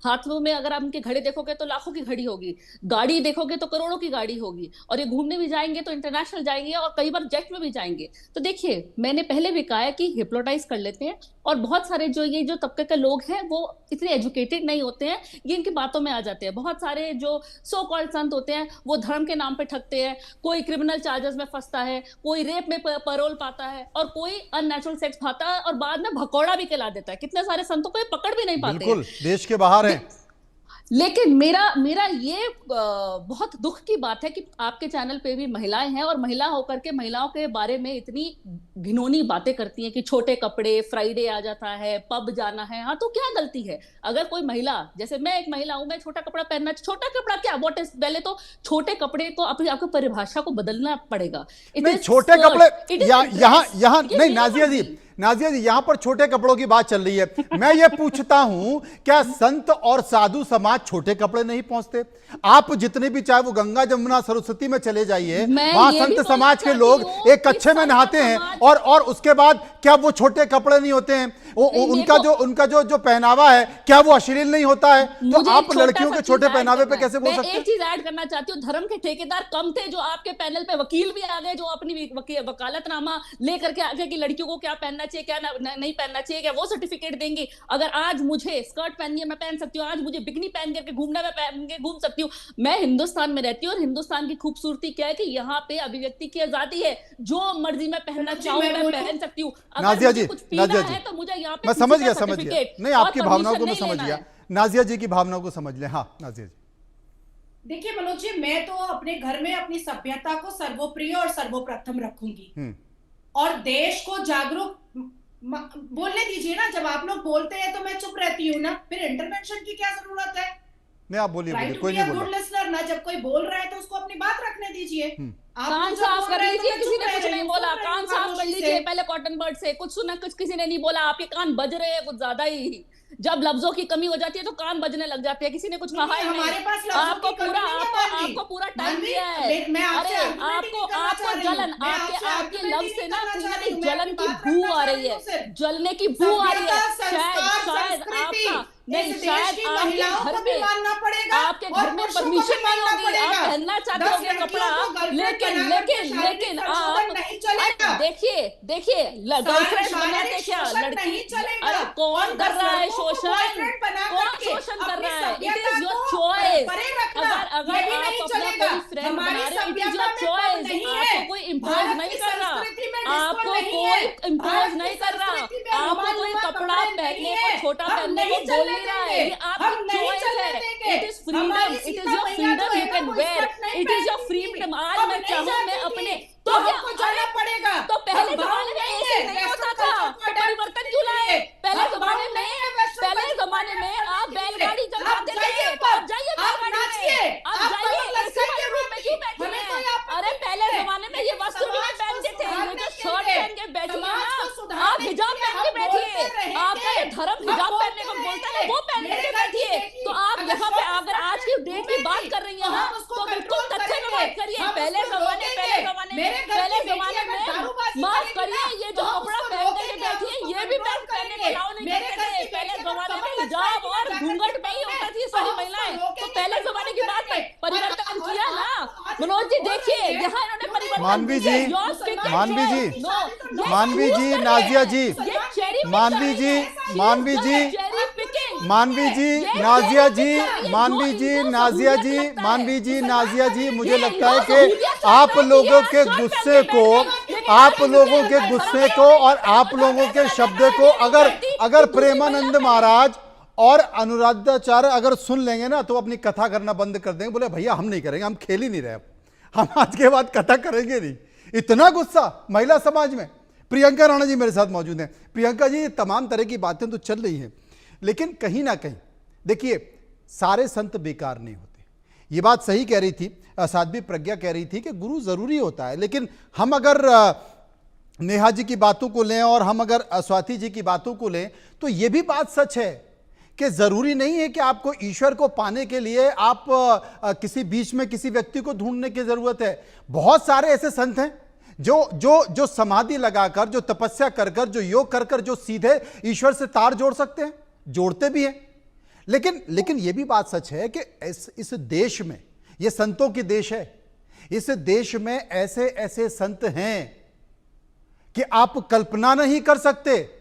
Speaker 3: हाथों में अगर आप इनके घड़ी देखोगे तो लाखों की घड़ी होगी, गाड़ी देखोगे तो करोड़ों की गाड़ी होगी, और ये घूमने भी जाएंगे तो इंटरनेशनल जाएंगे, और कई बार जेट में भी जाएंगे। तो देखिए, मैंने पहले भी कहा है कि हिप्नोटाइज कर लेते हैं, और बहुत सारे जो तबके के लोग हैं वो इतने एजुकेटेड नहीं होते हैं, ये इनकी बातों में आ जाते हैं। बहुत सारे जो सो कॉल्ड संत होते हैं वो धर्म के नाम पे ठगते हैं। कोई क्रिमिनल चार्जेस में फंसता है, कोई रेप में पैरोल पाता है, और कोई अननेचुरल सेक्स पाता है, और बाद में भगौड़ा भी कहला देता है। कितने सारे संतों को ये पकड़ भी नहीं पाते।
Speaker 1: बिल्कुल देश के बाहर है।
Speaker 3: लेकिन मेरा ये बहुत दुख की बात है कि आपके चैनल पे भी महिलाएं हैं, और महिला होकर के महिलाओं के बारे में इतनी घिनौनी बातें करती हैं कि छोटे कपड़े, फ्राइडे आ जाता है, पब जाना है। हाँ, तो क्या गलती है? अगर कोई महिला, जैसे मैं एक महिला हूं, मैं छोटा कपड़ा पहनना, छोटा कपड़ा क्या, व्हाट इज, पहले तो छोटे कपड़े को आपको परिभाषा को बदलना पड़ेगा।
Speaker 1: नहीं, छोटे कपड़े यहाँ नहीं, नाजिया जी, यहां पर छोटे कपड़ों की बात चल रही है, मैं ये पूछता हूं क्या संत और साधु समाज छोटे कपड़े नहीं पहुंचते? आप जितने भी, चाहे वो गंगा जमुना सरस्वती में चले जाइए, वहां संत समाज के लोग एक कच्छे में नहाते हैं और उसके बाद क्या वो छोटे कपड़े नहीं होते हैं? उनका जो पहनावा है, क्या वो अश्लील नहीं होता है? तो आप लड़कियों के छोटे पहनावे पे कैसे बोल सकते हैं?
Speaker 3: एक चीज ऐड करना चाहती हूँ, धर्म के ठेकेदार कम थे जो आपके पैनल पे वकील भी आ गए, जो अपनी वकालतनामा लेकर के आगे की लड़कियों को क्या पहनना चाहिए, क्या नहीं पहनना चाहिए, क्या वो सर्टिफिकेट देंगी? अगर आज मुझे स्कर्ट पहननी है मैं पहन सकती हूँ, आज मुझे बिकनी पहन करके घूमना है मैं पहन के घूम सकती हूँ। मैं हिंदुस्तान में रहती हूँ और हिंदुस्तान की खूबसूरती क्या है कि यहाँ पे अभिव्यक्ति की आजादी है, जो मर्जी मैं पहनना चाहूँ मैं पहन सकती हूँ।
Speaker 1: नाजिया जी,
Speaker 3: कुछ पीना है तो मुझे यहाँ पे
Speaker 1: मैं समझ गया नहीं, आपकी भावनाओं को मैं समझ गया, नाजिया जी की भावनाओं को समझ लें। हाँ नाजिया जी,
Speaker 4: देखिए मनोज जी, मैं तो अपने घर में अपनी सभ्यता को सर्वोप्रिय और सर्वप्रथम रखूंगी और देश को जागरूक बोलने दीजिए ना। जब आप लोग बोलते हैं तो मैं चुप रहती हूँ ना, फिर इंटरवेंशन की क्या जरूरत है?
Speaker 1: नहीं आप बोलिए, कोई नहीं बोल
Speaker 4: रहा ना। जब कोई बोल रहा है तो उसको अपनी बात रखने दीजिए।
Speaker 3: कान साफ कर लीजिए, किसी ने कुछ नहीं बोला, कान साफ कर लीजिए पहले कॉटन बर्ड से। कुछ सुना, कुछ किसी ने नहीं बोला, आपके कान बज रहे हैं कुछ ज्यादा ही। जब लफ्जों की कमी हो जाती है तो कान बजने लग जाते हैं, किसी ने कुछ कहा ही नहीं। आपको पूरा टाइम दिया है। अरे आपको जलन, आपके लफ्ज से ना जलन की बू आ रही है, जलने की बू आ रही है। शायद आपका नहीं, शायद आपके घर में परमिशन नहीं होगी, आप पहनना चाहते होंगे कपड़ा, लेकिन आप देखिए गर्लफ्रेंड बनाते क्या लड़की? अरे कौन कर रहा है शोषण? कौन शोषण कर रहा है? It is your choice. अगर आप अपना बॉयफ्रेंड बना रहे हो, इट इज योर चॉइस। आपको कोई इम्पोज नहीं कर रहा, आपको कोई इम्पोज नहीं कर रहा, आपको कोई कपड़ा पहनने को, छोटा पहनने को बोल नहीं रहा है। ये आपकी चॉइस है, it is freedom, it is your freedom, you can wear, it is your freedom. आज मैं चाहूँ मैं अपने तो जाना पड़ेगा। तो पहले जमाने में ऐसे नहीं होता था, परिवर्तन क्यों लाए? पहले जमाने में आप बैलगाड़ी चलाते थे, तो आप जाइए बैलगाड़ी में, आप जाइए ऐसे वाले रूम में क्यों बैठे हैं? अरे पहले जमाने में ये वस्त्र भी नहीं पहनते थे, ये जो शर्ट पहन के बैठिए ना, आप हिजाब पहन के बैठिए, आपका ये धर्म हिजाब पहनने को बोलता है वो पहन के बैठिए। तो आप यहाँ पे अगर आज की डेट की बात कर रही हैं तो बिल्कुल तथ्य में बात करिए। पहले जमाने में माफ करिए, ये जो कपड़ा पहन के बैठी है ये भी पहनने को अलाउ नहीं करते थे। पहले जमाने में हिजाब और घूंघट में ही होती थी सारी महिलाएं। तो पहले जमाने की बात में परिवर्तन किया ना मनोज जी। देखिए यहाँ इन्होंने परिवर्तन,
Speaker 1: मानवी जी, नाजिया जी, मानवी जी, नाजिया जी, मुझे लगता है कि आप लोगों के गुस्से को और आप लोगों के शब्द को अगर प्रेमानंद महाराज और अनुराधाचार्य अगर सुन लेंगे ना तो अपनी कथा करना बंद कर देंगे। बोले भैया हम नहीं करेंगे, हम खेल ही नहीं रहे, हम आज के बाद कथा करेंगे नहीं। इतना गुस्सा महिला समाज में। प्रियंका राणा जी मेरे साथ मौजूद हैं। प्रियंका जी, तमाम तरह की बातें तो चल रही हैं, लेकिन कहीं ना कहीं देखिए सारे संत बेकार नहीं होते। ये बात सही कह रही थी साध्वी प्रज्ञा, कह रही थी कि गुरु जरूरी होता है, लेकिन हम अगर नेहा जी की बातों को लें और हम अगर स्वाति जी की बातों को लें तो ये भी बात सच है कि जरूरी नहीं है कि आपको ईश्वर को पाने के लिए आप किसी बीच में किसी व्यक्ति को ढूंढने की जरूरत है। बहुत सारे ऐसे संत हैं जो समाधि लगाकर, जो तपस्या कर कर, जो योग कर कर, जो सीधे ईश्वर से तार जोड़ सकते हैं, जोड़ते भी हैं। लेकिन यह भी बात सच है कि इस देश में, यह संतों की देश है, इस देश में ऐसे ऐसे संत हैं कि आप कल्पना नहीं कर सकते।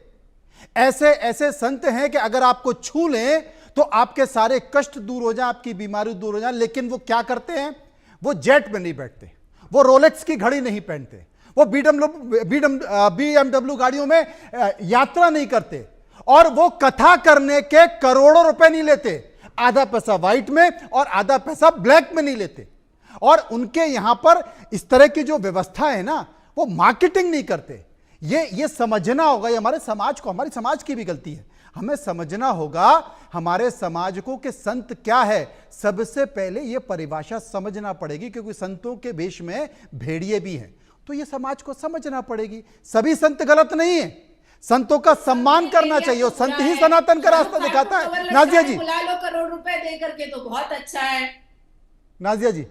Speaker 1: ऐसे ऐसे संत हैं कि अगर आपको छू लें तो आपके सारे कष्ट दूर हो जाए, आपकी बीमारी दूर हो जाए। लेकिन वो क्या करते हैं? वो जेट में नहीं बैठते, वो रोलेक्स की घड़ी नहीं पहनते, वो BMW गाड़ियों में यात्रा नहीं करते, और वो कथा करने के करोड़ों रुपए नहीं लेते। आधा पैसा व्हाइट में और आधा पैसा ब्लैक में नहीं लेते। और उनके यहां पर इस तरह की जो व्यवस्था है ना, वो मार्केटिंग नहीं करते। ये समझना होगा, ये हमारे समाज को, हमारी समाज की भी गलती है। हमें समझना होगा हमारे समाज को कि संत क्या है। सबसे पहले ये परिभाषा समझना पड़ेगी, क्योंकि संतों के वेश में भेड़िए भी हैं, तो ये समाज को समझना पड़ेगी। सभी संत गलत नहीं है, संतों का सम्मान करना चाहिए और संत ही सनातन का रास्ता दिखाता है। नाजिया जी,
Speaker 4: बुला लो करोड़ रुपए दे करके तो बहुत अच्छा है।
Speaker 1: नाजिया जी,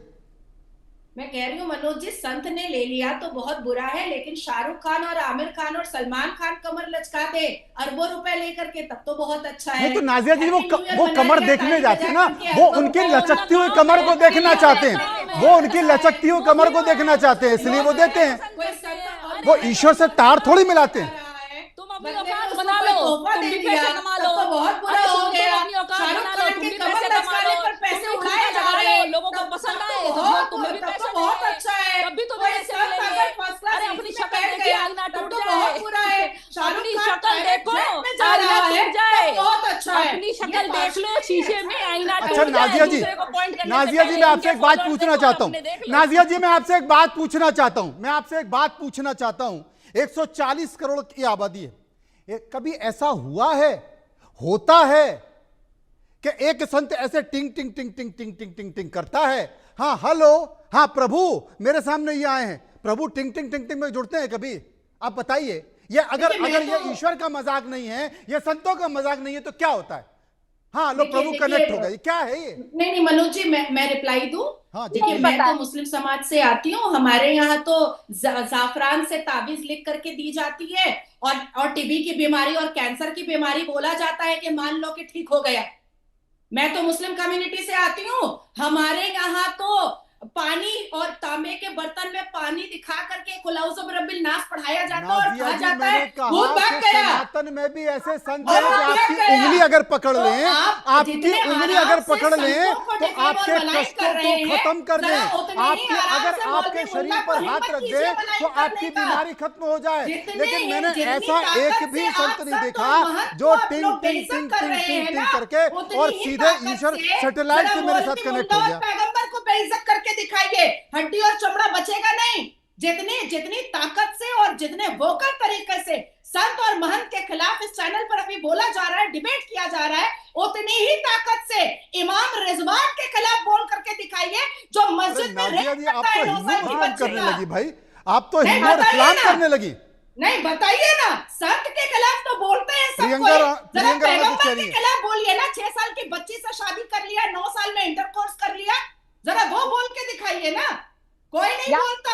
Speaker 4: मैं कह रही हूँ मनोज जी, संत ने ले लिया तो बहुत बुरा है, लेकिन शाहरुख खान और आमिर खान और सलमान खान कमर लचका दे अरबों रुपए लेकर के, तब तो बहुत अच्छा है।
Speaker 1: नहीं तो नाजिया जी वो कमर देखने जाते हैं ना, वो उनकी लचकती हुई कमर को देखना चाहते हैं, वो उनकी लचकती हुई कमर को देखना चाहते हैं, इसलिए वो देते हैं। वो ईश्वर से तार थोड़ी मिलाते हैं।
Speaker 3: तुम अपनी औकात बना लो, तुम भी पैसे कमा लो,
Speaker 4: तो बहुत बुरा हो गया।
Speaker 3: अपनी औकात
Speaker 4: शाहरुख
Speaker 3: बना लो,
Speaker 4: खान
Speaker 3: तुम
Speaker 4: के
Speaker 3: भी
Speaker 4: कमर
Speaker 3: पैसे कमा
Speaker 4: लचकाने
Speaker 3: लो,
Speaker 4: पर पैसे
Speaker 3: तुम भी
Speaker 4: उड़ाए जा
Speaker 3: लगा
Speaker 4: रहे
Speaker 3: लो,
Speaker 4: हैं,
Speaker 3: लोगों को पसंद आए तो तुम्हें भी पैसे
Speaker 4: बहुत
Speaker 3: मिलेंगे,
Speaker 4: अच्छा है।
Speaker 3: तब भी तुम्हें
Speaker 4: कोई
Speaker 3: पैसे
Speaker 4: संत
Speaker 3: मिलेंगे।
Speaker 4: अगर फर्स्ट क्लास
Speaker 3: अरे
Speaker 4: एसी
Speaker 3: अपनी
Speaker 4: में
Speaker 3: शक्ल
Speaker 4: बैठ
Speaker 3: देखिए,
Speaker 4: गया,
Speaker 3: आईना
Speaker 4: तब
Speaker 3: टूट
Speaker 4: तो
Speaker 3: जाए,
Speaker 4: बहुत बुरा है। शाहरुख
Speaker 3: अपनी
Speaker 4: खान
Speaker 3: शक्ल
Speaker 4: प्राइवेट
Speaker 3: देखो,
Speaker 4: जेट में जा
Speaker 3: आईना
Speaker 4: रहा है,
Speaker 3: टूट जाए,
Speaker 4: तब बहुत अच्छा है।
Speaker 3: अपनी
Speaker 4: ये
Speaker 3: शक्ल देख लो
Speaker 4: पार्शियलिटी
Speaker 3: शीशे में, आईना
Speaker 1: अच्छा
Speaker 3: टूट जाए,
Speaker 1: नाजिया जी,
Speaker 3: दूसरे को point करने से
Speaker 1: नाजिया जी
Speaker 3: पहले
Speaker 1: मैं आपसे
Speaker 3: उनके
Speaker 1: एक बात
Speaker 3: followers
Speaker 1: पूछना
Speaker 3: देखो,
Speaker 1: चाहता हूं।
Speaker 3: अपने देख लो।
Speaker 1: नाजिया जी मैं आपसे एक बात पूछना चाहता हूं, मैं आपसे एक बात पूछना चाहता हूं। 140 करोड़ की आबादी है, कभी ऐसा हुआ है, होता है कि एक संत ऐसे टिंग टिंग टिंग टिंग टिंग टिंग टिंग टिंग करता है, हाँ हेलो, हाँ प्रभु मेरे सामने ये आए हैं, प्रभु टिंग टिंग टिंग टिंग में जुड़ते हैं कभी? आप बताइए, ये अगर ये ईश्वर का मजाक नहीं है, ये संतों का मजाक नहीं है, तो क्या होता है? हाँ लो प्रभु कनेक्ट हो गए, क्या है ये?
Speaker 4: नहीं मनोज जी, मैं रिप्लाई दूं।
Speaker 1: हाँ
Speaker 4: देखिए मैं तो मुस्लिम समाज से आती हूँ, हमारे यहाँ तो जाफरान से ताबीज लिख करके दी जाती है, और टीबी की बीमारी और कैंसर की बीमारी बोला जाता है कि मान लो कि ठीक हो गया। मैं तो मुस्लिम कम्युनिटी से आती हूँ, हमारे यहाँ तो पानी और तांबे के बर्तन में पानी दिखा करके कुलाउज़ बिरब्बिल नास पढ़ाया जाता है और कहा जाता है भूत भाग गया।
Speaker 1: सनातन में भी ऐसे संत हैं जो आपकी उंगली अगर पकड़ लें, आपकी उंगली अगर पकड़ लें तो आपके कष्टों को खत्म कर दें, आपके अगर आपके शरीर पर हाथ रख दें तो आपकी बीमारी खत्म हो जाए। लेकिन मैंने ऐसा एक भी संत नहीं देखा जो टिंग टिंग टिंग टिंग टिंग टिंग करके और सीधे ईश्वर सैटेलाइट से मेरे साथ कनेक्ट हो गया।
Speaker 4: पैगंबर को बेइज्जत करके दिखाइए, हड्डी और चमड़ा बचेगा नहीं। जितनी ताकत से और जितने वोकल तरीके से संत और महंत के खिलाफ इस चैनल पर अभी बोला जा रहा है, डिबेट किया जा रहा है, उतनी ही ताकत से इमाम रिजवान के खिलाफ बोल करके दिखाइए, जो मस्जिद में रेप करता है 9 साल की बच्ची
Speaker 1: करने
Speaker 4: का।
Speaker 1: लगी भाई, आप तो हिंदू और इस्लाम करने लगी।
Speaker 4: नहीं बताइए ना, संत के खिलाफ तो बोलते हैं सब कोई, जरा पैगंबर के खिलाफ बोलिए ना। 6 साल की बच्ची से शादी कर लिया, 9 साल में इंटरकोर्स कर लिया, जरा वो बोल के दिखाइए ना। कोई नहीं बोलता,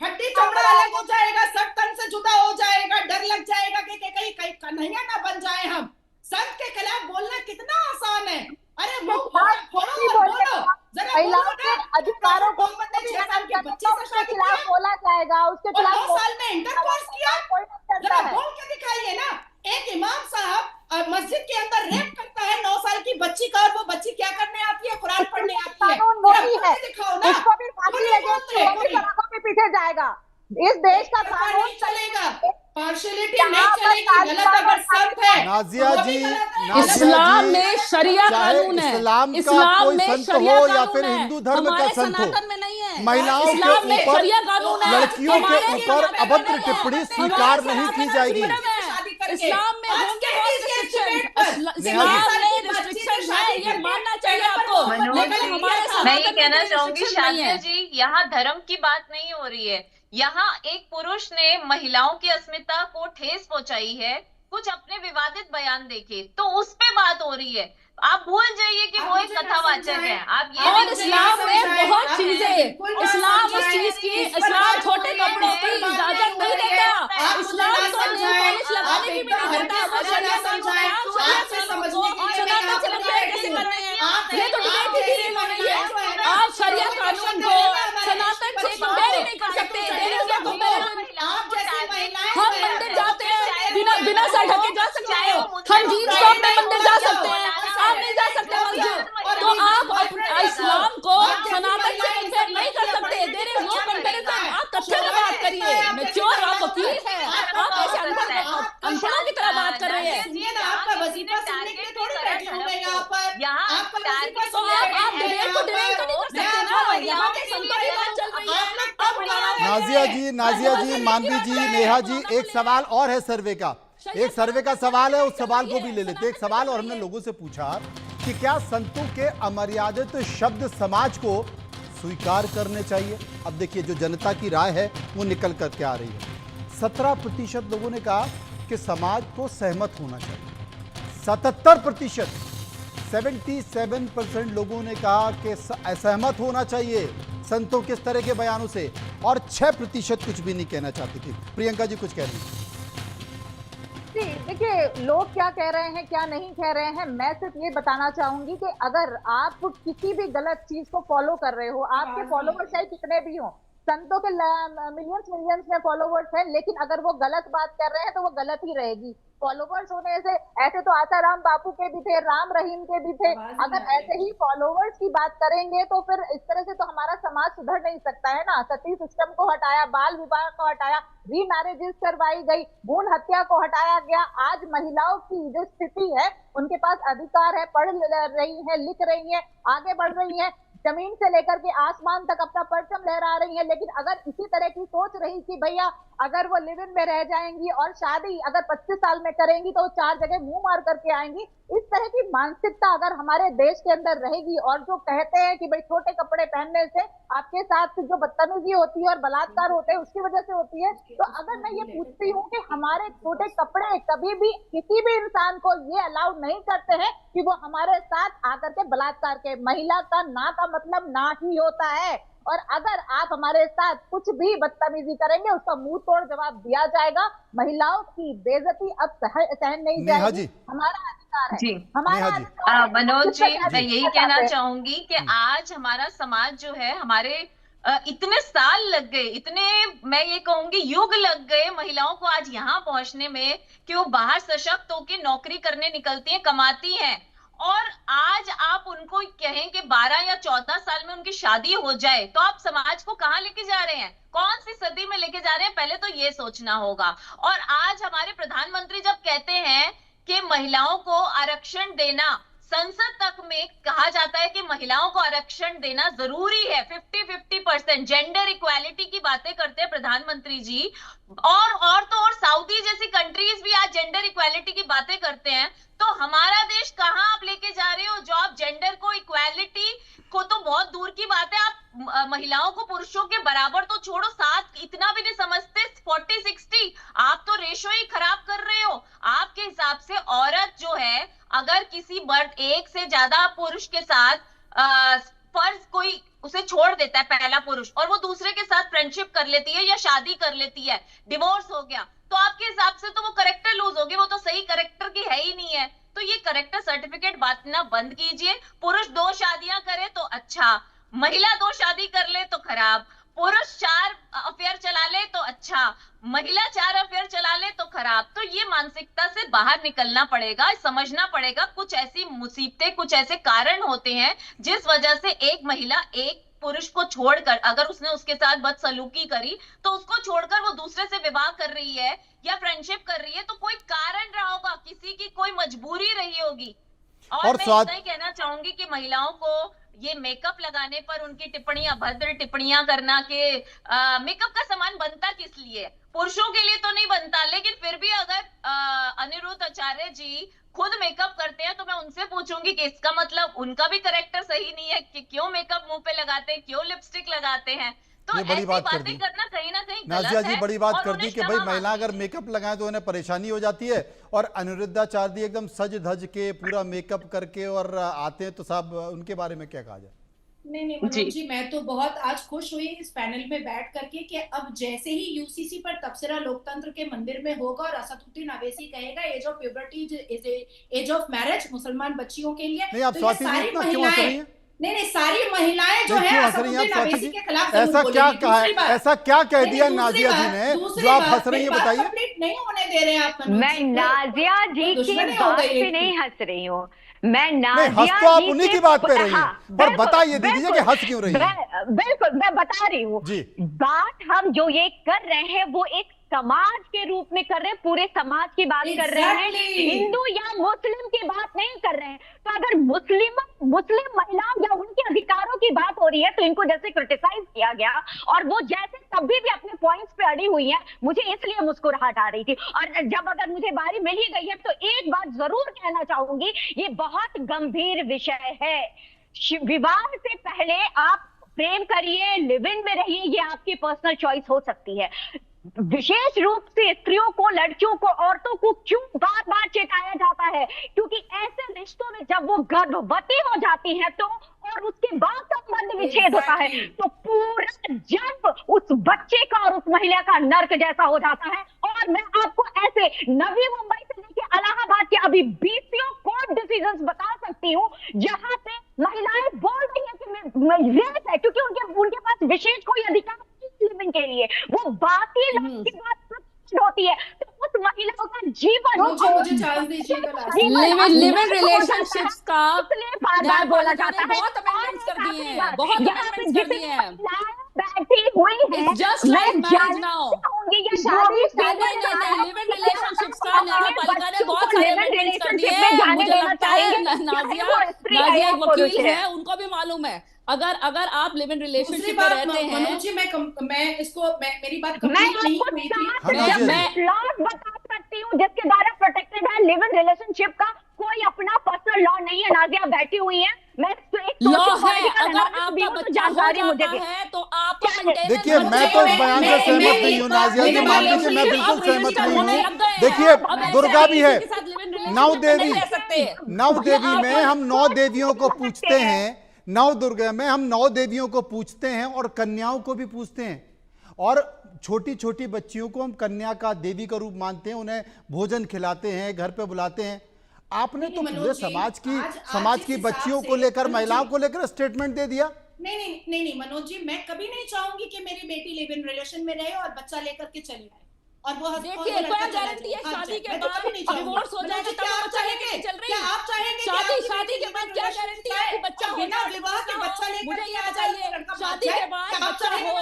Speaker 4: हड्डी चमड़ा अलग हो जाएगा, सब तन से जुदा हो जाएगा, डर लग जाएगा कि कहीं कन्हैया ना बन जाए हम। संत के खिलाफ बोलना कितना आसान है। अरे मुंह फोड़ो और बोलो, जरा
Speaker 6: महिलाओं के अधिकारों को
Speaker 4: 6 साल की बच्ची से
Speaker 6: उसके
Speaker 4: शादी
Speaker 6: खिलाफ बोला जाएगा, उसके खिलाफ
Speaker 4: 9 साल में इंटरकोर्स किया,
Speaker 6: कोई नहीं करता
Speaker 4: जरा
Speaker 6: है।
Speaker 4: बोल के दिखाइए ना। एक इमाम साहब मस्जिद के अंदर रेप करता है 9 साल की बच्ची का, और वो बच्ची क्या करने आती है? कुरान पढ़ने आती है।
Speaker 6: कानून वो भी है,
Speaker 4: दिखाओ ना,
Speaker 6: उसको भी फांसी लगेगी, वो भी सड़कों पे पीछे जाएगा। इस देश का कानून
Speaker 4: नहीं चलेगा, पार्शियलिटी नहीं चलेगी। गलत अगर संत है,
Speaker 1: नाजिया जी,
Speaker 3: इस्लाम में शरिया कानून है,
Speaker 1: इस्लाम का
Speaker 3: इस्लाम
Speaker 1: कोई
Speaker 3: में
Speaker 1: संत
Speaker 3: शरिया
Speaker 1: हो या
Speaker 3: कानून
Speaker 1: फिर
Speaker 3: है,
Speaker 1: हिंदू धर्म का
Speaker 3: हमारे
Speaker 1: संत हो,
Speaker 3: सनातन में नहीं है।
Speaker 1: महिलाओं
Speaker 3: इस्लाम
Speaker 1: के
Speaker 3: में
Speaker 1: ऊपर,
Speaker 3: शरिया कानून है,
Speaker 1: लड़कियों के
Speaker 3: हमारे
Speaker 1: ऊपर
Speaker 3: सनातन में
Speaker 1: अभद्र
Speaker 3: नहीं है।
Speaker 1: टिप्पणी
Speaker 3: हमारे
Speaker 1: स्वीकार नहीं
Speaker 3: सनातन
Speaker 1: की
Speaker 3: में
Speaker 1: जाएगी।
Speaker 3: freedom है। इस्लाम में होंगे बहुत रिस्ट्रिक्शन, इस्लाम में रिस्ट्रिक्शन है, ये मानना चाहिए आपको। लेकिन हमारे
Speaker 7: मैं ये
Speaker 3: सनातन
Speaker 7: कहना
Speaker 3: में
Speaker 7: चाहूंगी
Speaker 3: restriction नहीं
Speaker 7: शादिया
Speaker 3: है।
Speaker 7: जी, यहाँ धर्म की बात नहीं हो रही है। यहाँ एक पुरुष ने महिलाओं की अस्मिता को ठेस पहुंचाई है, कुछ अपने विवादित बयान देखे, तो उस पे बात हो रही है। आप भूल जाइए कि वो एक कथावाचक है। आप ये
Speaker 3: और इस्लाम में बहुत चीजें, इस्लाम उस चीज की, इस्लाम छोटे कपड़ों की इजाजत नहीं देता, इस्लाम तो नेल पॉलिश लगाने की भी नहीं देता। वो शरिया कानून है, आप शरिया कानून को सनातन से कंपेयर कैसे कर रहे हैं? ये तो डिबेट ही नहीं हो रही है। आप शरिया कानून को सनातन से कंपेयर ही नहीं कर सकते। There is no comparison. हम मंदिर जाते हैं, बिना सर ढके जा सकते हैं, हम जीन्स टॉप में मंदिर जा सकते हैं, आप नहीं जा सकते मस्जिद। तो आप इस्लाम को सनातन से कंपेयर नहीं कर सकते। There is no comparison. आप तथ्यों में बात करिए, मैच्योर आप वकील हैं, आप ऐसे अनपढ़ों की तरह बात कर रहे हैं।
Speaker 4: आपका वजीफा सुनने के लिए थोड़ी बैठे होंगे यहाँ पर।
Speaker 7: यहाँ
Speaker 3: तो आप डिबेट को डिबेट तो नहीं कर सकते ना। यहाँ पे संतों की बात चल रही है।
Speaker 1: नाजिया जी, मानवी जी, नेहा जी, एक सवाल और है सर्वे का, एक सर्वे का सवाल है, उस सवाल को भी ले लेते हैं। एक सवाल और हमने लोगों से पूछा कि क्या संतों के अमर्यादित शब्द समाज को स्वीकार करने चाहिए? अब देखिए जो जनता की राय है वो निकल करके आ रही है। 17% लोगों ने कहा कि समाज को सहमत होना चाहिए। 77%, 77% लोगों ने कहा कि असहमत होना चाहिए संतों के इस तरह के बयानों से, और 6% कुछ भी नहीं कहना चाहती थी। प्रियंका जी कुछ कह रही हैं।
Speaker 6: जी देखिए, लोग क्या कह रहे हैं क्या नहीं कह रहे हैं, मैं सिर्फ ये बताना चाहूंगी कि अगर आप किसी भी गलत चीज को फॉलो कर रहे हो, आपके फॉलोवर्स चाहे कितने भी हो, संतों के मिलियंस में फॉलोवर्स हैं, लेकिन अगर वो गलत बात कर रहे हैं तो वो गलत ही रहेगी। फॉलोवर्स होने से ऐसे तो आसाराम बापू के भी थे, राम रहीम के भी थे, अगर ऐसे ही फॉलोवर्स की बात करेंगे तो फिर इस तरह से तो हमारा समाज सुधर नहीं सकता है ना। सती सिस्टम को हटाया, बाल विवाह को हटाया, रीमैरिजेस करवाई गई, भ्रूण हत्या को हटाया गया। आज महिलाओं की जो स्थिति है, उनके पास अधिकार है, पढ़ रही है, लिख रही है, आगे बढ़ रही है, जमीन से लेकर के आसमान तक अपना परचम लहरा रही है। लेकिन अगर इसी तरह की सोच रही कि भैया अगर वो लिव इन में रह जाएंगी और शादी अगर 25 साल में करेंगी तो 4 जगह मुंह मार करके आएंगी, इस तरह की मानसिकता अगर हमारे देश के अंदर रहेगी, और जो कहते हैं कि भाई छोटे कपड़े पहनने से आपके साथ जो बदतमीजी होती है और बलात्कार होते हैं उसकी वजह से होती है, तो अगर मैं ये पूछती हूँ कि हमारे छोटे कपड़े कभी भी किसी भी इंसान को ये अलाउ नहीं करते हैं कि वो हमारे साथ आकर के बलात्कार के। महिला का ना का मतलब ना ही होता है, और अगर आप हमारे साथ कुछ भी बदतमीजी करेंगे उसका मुंह तोड़ जवाब दिया जाएगा। महिलाओं की बेइज्जती अब सहन नहीं जाएगी। हमारा अधिकार है
Speaker 7: जी,
Speaker 6: हमारा अधिकार है।
Speaker 7: मनोज जी,
Speaker 6: किस
Speaker 7: मैं यही कहना चाहूंगी कि आज हमारा समाज जो है, हमारे इतने साल लग गए, इतने मैं ये कहूंगी युग लग गए महिलाओं को आज यहाँ पहुंचने में कि वो बाहर सशक्त होकर नौकरी करने निकलती हैं, कमाती हैं, और आज आप उनको कहें कि 12 या 14 साल में उनकी शादी हो जाए, तो आप समाज को कहां लेके जा रहे हैं, कौन सी सदी में लेके जा रहे हैं, पहले तो ये सोचना होगा। और आज हमारे प्रधानमंत्री जब कहते हैं कि महिलाओं को आरक्षण देना, संसद तक में कहा जाता है कि महिलाओं को आरक्षण देना जरूरी है, 50-50% जेंडर इक्वालिटी की बातें करते हैं प्रधानमंत्री जी, और तो और सऊदी जैसी कंट्रीज भी आज जेंडर इक्वालिटी की बातें करते हैं। तो हमारा देश कहां आप लेके जा रहे हो, जो आप जेंडर को, इक्वालिटी को तो बहुत दूर की बात है, आप महिलाओं को पुरुषों के बराबर तो छोड़ो, साथ इतना भी नहीं समझते, 40-60 आप तो रेशो ही खराब कर रहे हो। आपके हिसाब से औरत जो है, अगर किसी मर्द एक से ज्यादा पुरुष के साथ फर्ज कोई उसे छोड़ देता है, पहला पुरुष, और वो दूसरे के साथ फ्रेंडशिप कर लेती है या शादी कर लेती है, डिवोर्स हो गया, तो आपके हिसाब से तो वो करेक्टर लूज हो गई, वो तो सही करेक्टर की है ही नहीं है। तो ये करेक्टर सर्टिफिकेट बांटना बंद कीजिए। पुरुष 2 शादियां करे तो अच्छा, महिला 2 शादी कर ले तो खराब, पुरुष 4 अफेयर चला ले तो अच्छा, महिला 4 अफेयर चला ले तो खराब। तो ये मानसिकता से बाहर निकलना पड़ेगा, समझना पड़ेगा कुछ ऐसी मुसीबतें, कुछ ऐसे कारण होते हैं जिस वजह से एक महिला एक पुरुष को छोड़कर, अगर उसने उसके साथ बदसलूकी करी तो उसको छोड़कर वो दूसरे से विवाह कर रही है या फ्रेंडशिप कर रही है, तो कोई कारण रहा होगा, किसी की कोई मजबूरी रही होगी। और मैं इतना ही कहना चाहूंगी कि महिलाओं को ये मेकअप लगाने पर उनकी टिप्पणियां, भद्र टिप्पणियां करना कि मेकअप का सामान बनता किस लिए, पुरुषों के लिए तो नहीं बनता, लेकिन फिर भी अगर अनिरुद्ध आचार्य जी खुद मेकअप करते हैं तो मैं उनसे पूछूंगी कि इसका मतलब उनका भी करेक्टर सही नहीं है कि क्यों मेकअप मुंह पे लगाते हैं, क्यों लिपस्टिक लगाते हैं। तो
Speaker 1: ये बड़ी बात कर दी
Speaker 7: करना कहीं ना कहीं
Speaker 1: नाजिया जी,
Speaker 7: है,
Speaker 1: बड़ी बात
Speaker 7: और
Speaker 1: कर दी कि भाई महिला अगर मेकअप लगाए तो उन्हें परेशानी हो जाती है, और अनिरुद्धाचार्य एकदम सज धज के पूरा मेकअप करके और आते हैं, तो साहब उनके बारे में क्या कहा जाए।
Speaker 4: नहीं मनोज जी, मैं तो बहुत आज खुश हुई इस पैनल में बैठ करके कि अब जैसे ही यूसीसी पर तबसरा लोकतंत्र के मंदिर में होगा और असदुद्दीन अवैसी कहेगा age of puberty is age of marriage मुसलमान बच्चियों के लिए,
Speaker 1: नहीं, आप
Speaker 4: तो
Speaker 1: स्वाति जी इतना क्यों हंस रही हैं?
Speaker 4: नहीं, सारी महिलाएं जो है असदुद्दीन अवैसी के खिलाफ
Speaker 1: ऐसा क्या कहा है, ऐसा क्या कह दिया नाजिया जी ने जो आप हंस रही हैं, बताइए।
Speaker 4: नहीं होने दे रहे आप।
Speaker 2: मैं नाजिया जी की बात पे नहीं हंस रही हूँ, मैं नाजिया
Speaker 1: तो आप उन्हीं की बात पे रही हैं, पर बताइए दीजिए कि हंस क्यों रही हैं।
Speaker 2: बिल्कुल मैं बता रही हूँ बात, हम जो ये कर रहे हैं वो एक समाज के रूप में कर रहे हैं, पूरे समाज की बात कर रहे हैं, हिंदू या मुस्लिम की बात नहीं कर रहे हैं। तो अगर मुस्लिम महिलाओं या उनके अधिकारों की बात हो रही है तो इनको जैसे क्रिटिसाइज किया गया और वो जैसे तभी भी अपने पॉइंट्स पे अड़ी हुई है, मुझे इसलिए मुस्कुराहट आ रही थी। और जब अगर मुझे बारी मिल ही गई है तो एक बात जरूर कहना चाहूंगी, ये बहुत गंभीर विषय है। विवाह से पहले आप प्रेम करिए, लिव इन में रहिए, ये आपकी पर्सनल चॉइस हो सकती है। विशेष रूप से स्त्रियों को, लड़कियों को, औरतों को क्यों बार बार चेताया जाता है? क्योंकि ऐसे रिश्तों में जब वो गर्भवती हो जाती हैं तो, और उसके बाद संबंध विच्छेद होता है, तो पूरा जब उस बच्चे का और उस महिला का नर्क जैसा हो जाता है। और मैं आपको ऐसे नवी मुंबई से लेके इलाहाबाद के अभी 20 कोर्ट डिसीजंस बता सकती हूँ जहां पे महिलाएं बोल रही है कि मैं रेप है, क्योंकि उनके पास विशेष कोई अधिकार लिविंग के लिए, वो बाकी लोगों की बात होती है, तो उस महिलाओं का जीवन,
Speaker 4: मुझे चांस दीजिएगा।
Speaker 3: लिव इन रिलेशनशिप्स का
Speaker 2: बार बोला जाता है,
Speaker 3: बहुत अमेंडमेंट्स कर दिए हैं, बहुत अमेंडमेंट्स कर दिए हैं।
Speaker 2: बैठी हुई है,
Speaker 3: It's just like marriage now.
Speaker 2: ये शादी
Speaker 3: लिव इन रिलेशनशिप्स का न्यायपालिका ने बहुत सारे अमेंडमेंट्स कर दिए हैं। मुझे लगता है नाजिया एक वकील है, उनको भी मालूम है। अगर आप लिव इन रिलेशनशिप में रहते हैं,
Speaker 4: मनोज जी, मेरी बात कंप्लीट नहीं हुई थी।
Speaker 2: मैं लॉ बता सकती हूँ जिसके द्वारा प्रोटेक्टेड है लिव इन रिलेशनशिप का। कोई अपना पर्सनल लॉ नहीं है। नाजिया बैठी हुई है, मैं
Speaker 3: लॉ है। अगर आपका बच्चा हो जाता है तो आप
Speaker 1: देखिए, मैं तो इस बयान से सहमत नहीं हूँ नाजिया जी, मान लीजिए मैं बिल्कुल सहमत नहीं हूँ। देखिए, दुर्गा भी है, नौ देवी में हम 9 देवियों को पूछते हैं, 9 दुर्गा में हम 9 देवियों को पूछते हैं और कन्याओं को भी पूछते हैं, और छोटी छोटी बच्चियों को हम कन्या का, देवी का रूप मानते हैं, उन्हें भोजन खिलाते हैं, घर पे बुलाते हैं। आपने तो पूरे समाज की बच्चियों को लेकर, महिलाओं को लेकर स्टेटमेंट दे दिया।
Speaker 4: नहीं मनोज जी, मैं कभी नहीं चाहूंगी कि मेरी बेटी लिव इन रिलेशन में रहे और बच्चा लेकर के चली जाए। और वो
Speaker 3: देखिए, क्या गारंटी है शादी के बाद डिवोर्स हो जाएगा तब बच्चा लेके चल रही है?
Speaker 4: आप चाहेंगे
Speaker 3: शादी के बाद क्या गारंटी है कि बच्चा हो?
Speaker 4: बिना विवाह के बच्चा लेकर
Speaker 3: मुझे ये बताइए, शादी के बाद बच्चा हो,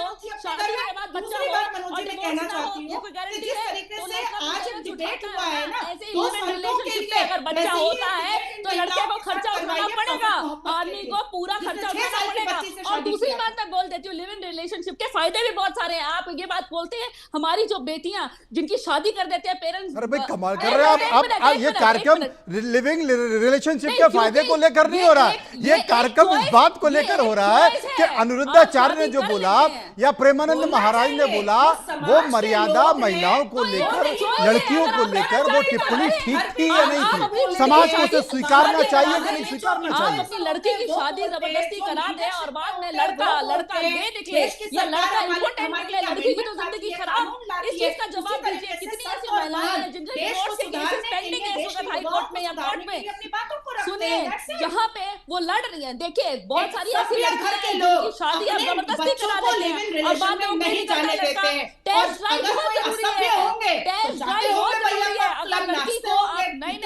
Speaker 3: शादी के बाद बच्चा हो और
Speaker 4: कहना चाहती हूँ
Speaker 3: कोई गारंटी
Speaker 4: जिस
Speaker 3: है?
Speaker 4: तरीके से आज डिबेट हुआ है ना,
Speaker 3: ऐसे ही लिव इन रिलेशनशिप में अगर बच्चा होता है तो लड़के को खर्चा उठाना पड़ेगा, आदमी को पूरा खर्चा उठाना पड़ेगा। और दूसरी बात मैं बोल देती हूँ, लिव इन रिलेशनशिप के फायदे भी बहुत सारे हैं। आप ये बात बोलते हैं, हमारी जो बेटियां जिनकी शादी कर देते हैं पेरेंट्स।
Speaker 1: अरे भाई, कमाल कर रहे हैं आप। ये कार्यक्रम लिविंग रिलेशनशिप के फायदे को लेकर नहीं हो रहा है, ये कार्यक्रम इस बात को लेकर हो रहा है कि अनिरुद्धाचार्य ने जो बोला या प्रेमानंद महाराज ने बोला, वो मर्यादा महिलाओं को लेकर, लड़कियों को लेकर वो टिप्पणी ठीक थी या नहीं थी? समाज को उसे स्वीकारना चाहिए कि नहीं स्वीकारना चाहिए?
Speaker 3: अपनी लड़की की शादी जबरदस्ती करा दे और बाद में लड़का गे निकले या लड़का इम्पोर्टेंट निकले, लड़की की तो जिंदगी खराब। इस चीज का जवाब दीजिए। कितनी ऐसी महिलाएं हैं जिनके डिवोर्स के केसेस पेंडिंग है इस वक्त हाई कोर्ट में या कोर्ट में। सुनिए, यहाँ पे वो लड़ रही हैं। देखिए, बहुत सारी ऐसी लड़कियां हैं जिनकी शादी अब जबरदस्ती करा देते हैं और बाद में वो नहीं जाने देते हैं। टेस्ट ड्राइव बहुत जरूरी है, टेस्ट ड्राइव बहुत जरूरी है। अगर लड़की को आप नहीं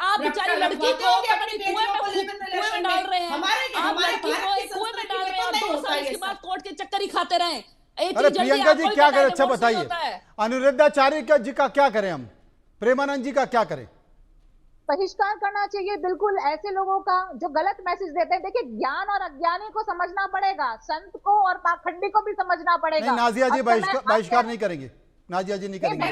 Speaker 3: आप बेचारी लड़की को अपनी कुएं में डाल रहे हैं, आप लड़की को एक कुएं में डाल रहे हैं और 2 साल के बाद कोर्ट के चक्कर ही खाते रहें।
Speaker 1: अरे प्रियंका जी, क्या करें? अच्छा बताइए, अनिरुद्धाचार्य जी का क्या करें हम, प्रेमानंद जी का क्या करें?
Speaker 6: बहिष्कार करना चाहिए बिल्कुल ऐसे लोगों का जो गलत मैसेज देते हैं। देखिए, ज्ञान और अज्ञानी को समझना पड़ेगा, संत को और पाखंडी को भी समझना पड़ेगा।
Speaker 1: नहीं, नाजिया जी बहिष्कार नहीं करेंगे, नाजिया जी नहीं करेंगे।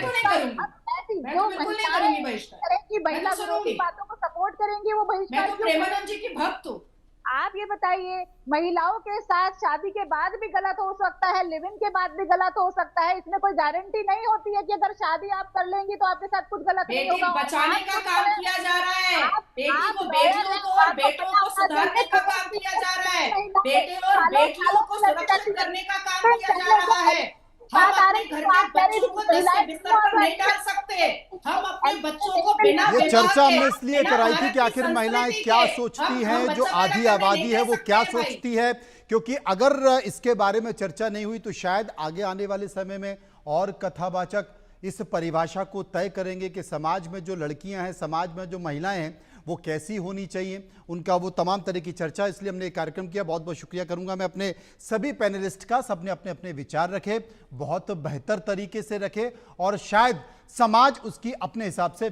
Speaker 6: जो महिला विरोधी बातों को सपोर्ट करेंगे वो बहिष्कार।
Speaker 4: प्रेमानंद जी की भक्त हूँ।
Speaker 6: आप ये बताइए, महिलाओं के साथ शादी के बाद भी गलत हो सकता है, लिव इन के बाद भी गलत हो सकता है। इसमें कोई गारंटी नहीं होती है कि अगर शादी आप कर लेंगी तो आपके साथ कुछ गलत नहीं होगा।
Speaker 4: बचाने का काम किया जा रहा है, बेटी को, बेटियों को और बेटों को सुधारने का काम किया जा रहा है, बेटे और बेटियों को सुरक्षित करने का काम किया जा रहा है। हम अपने घर के बच्चों को बिस्तर पर नहीं डाल सकते, हम अपने बच्चों को बिना
Speaker 1: ये चर्चा हमने इसलिए कराई थी कि आखिर महिलाएं क्या सोचती हैं, जो आधी आबादी है वो क्या सोचती है, क्योंकि अगर इसके बारे में चर्चा नहीं हुई तो शायद आगे आने वाले समय में और कथावाचक इस परिभाषा को तय करेंगे कि समाज में जो लड़कियां हैं, समाज में जो महिलाएं हैं, वो कैसी होनी चाहिए, उनका वो तमाम तरह की चर्चा। इसलिए हमने एक कार्यक्रम किया। बहुत बहुत शुक्रिया करूंगा मैं अपने सभी पैनलिस्ट का। सबने अपने अपने विचार रखे, बहुत बेहतर तरीके से रखे और शायद समाज उसकी अपने हिसाब से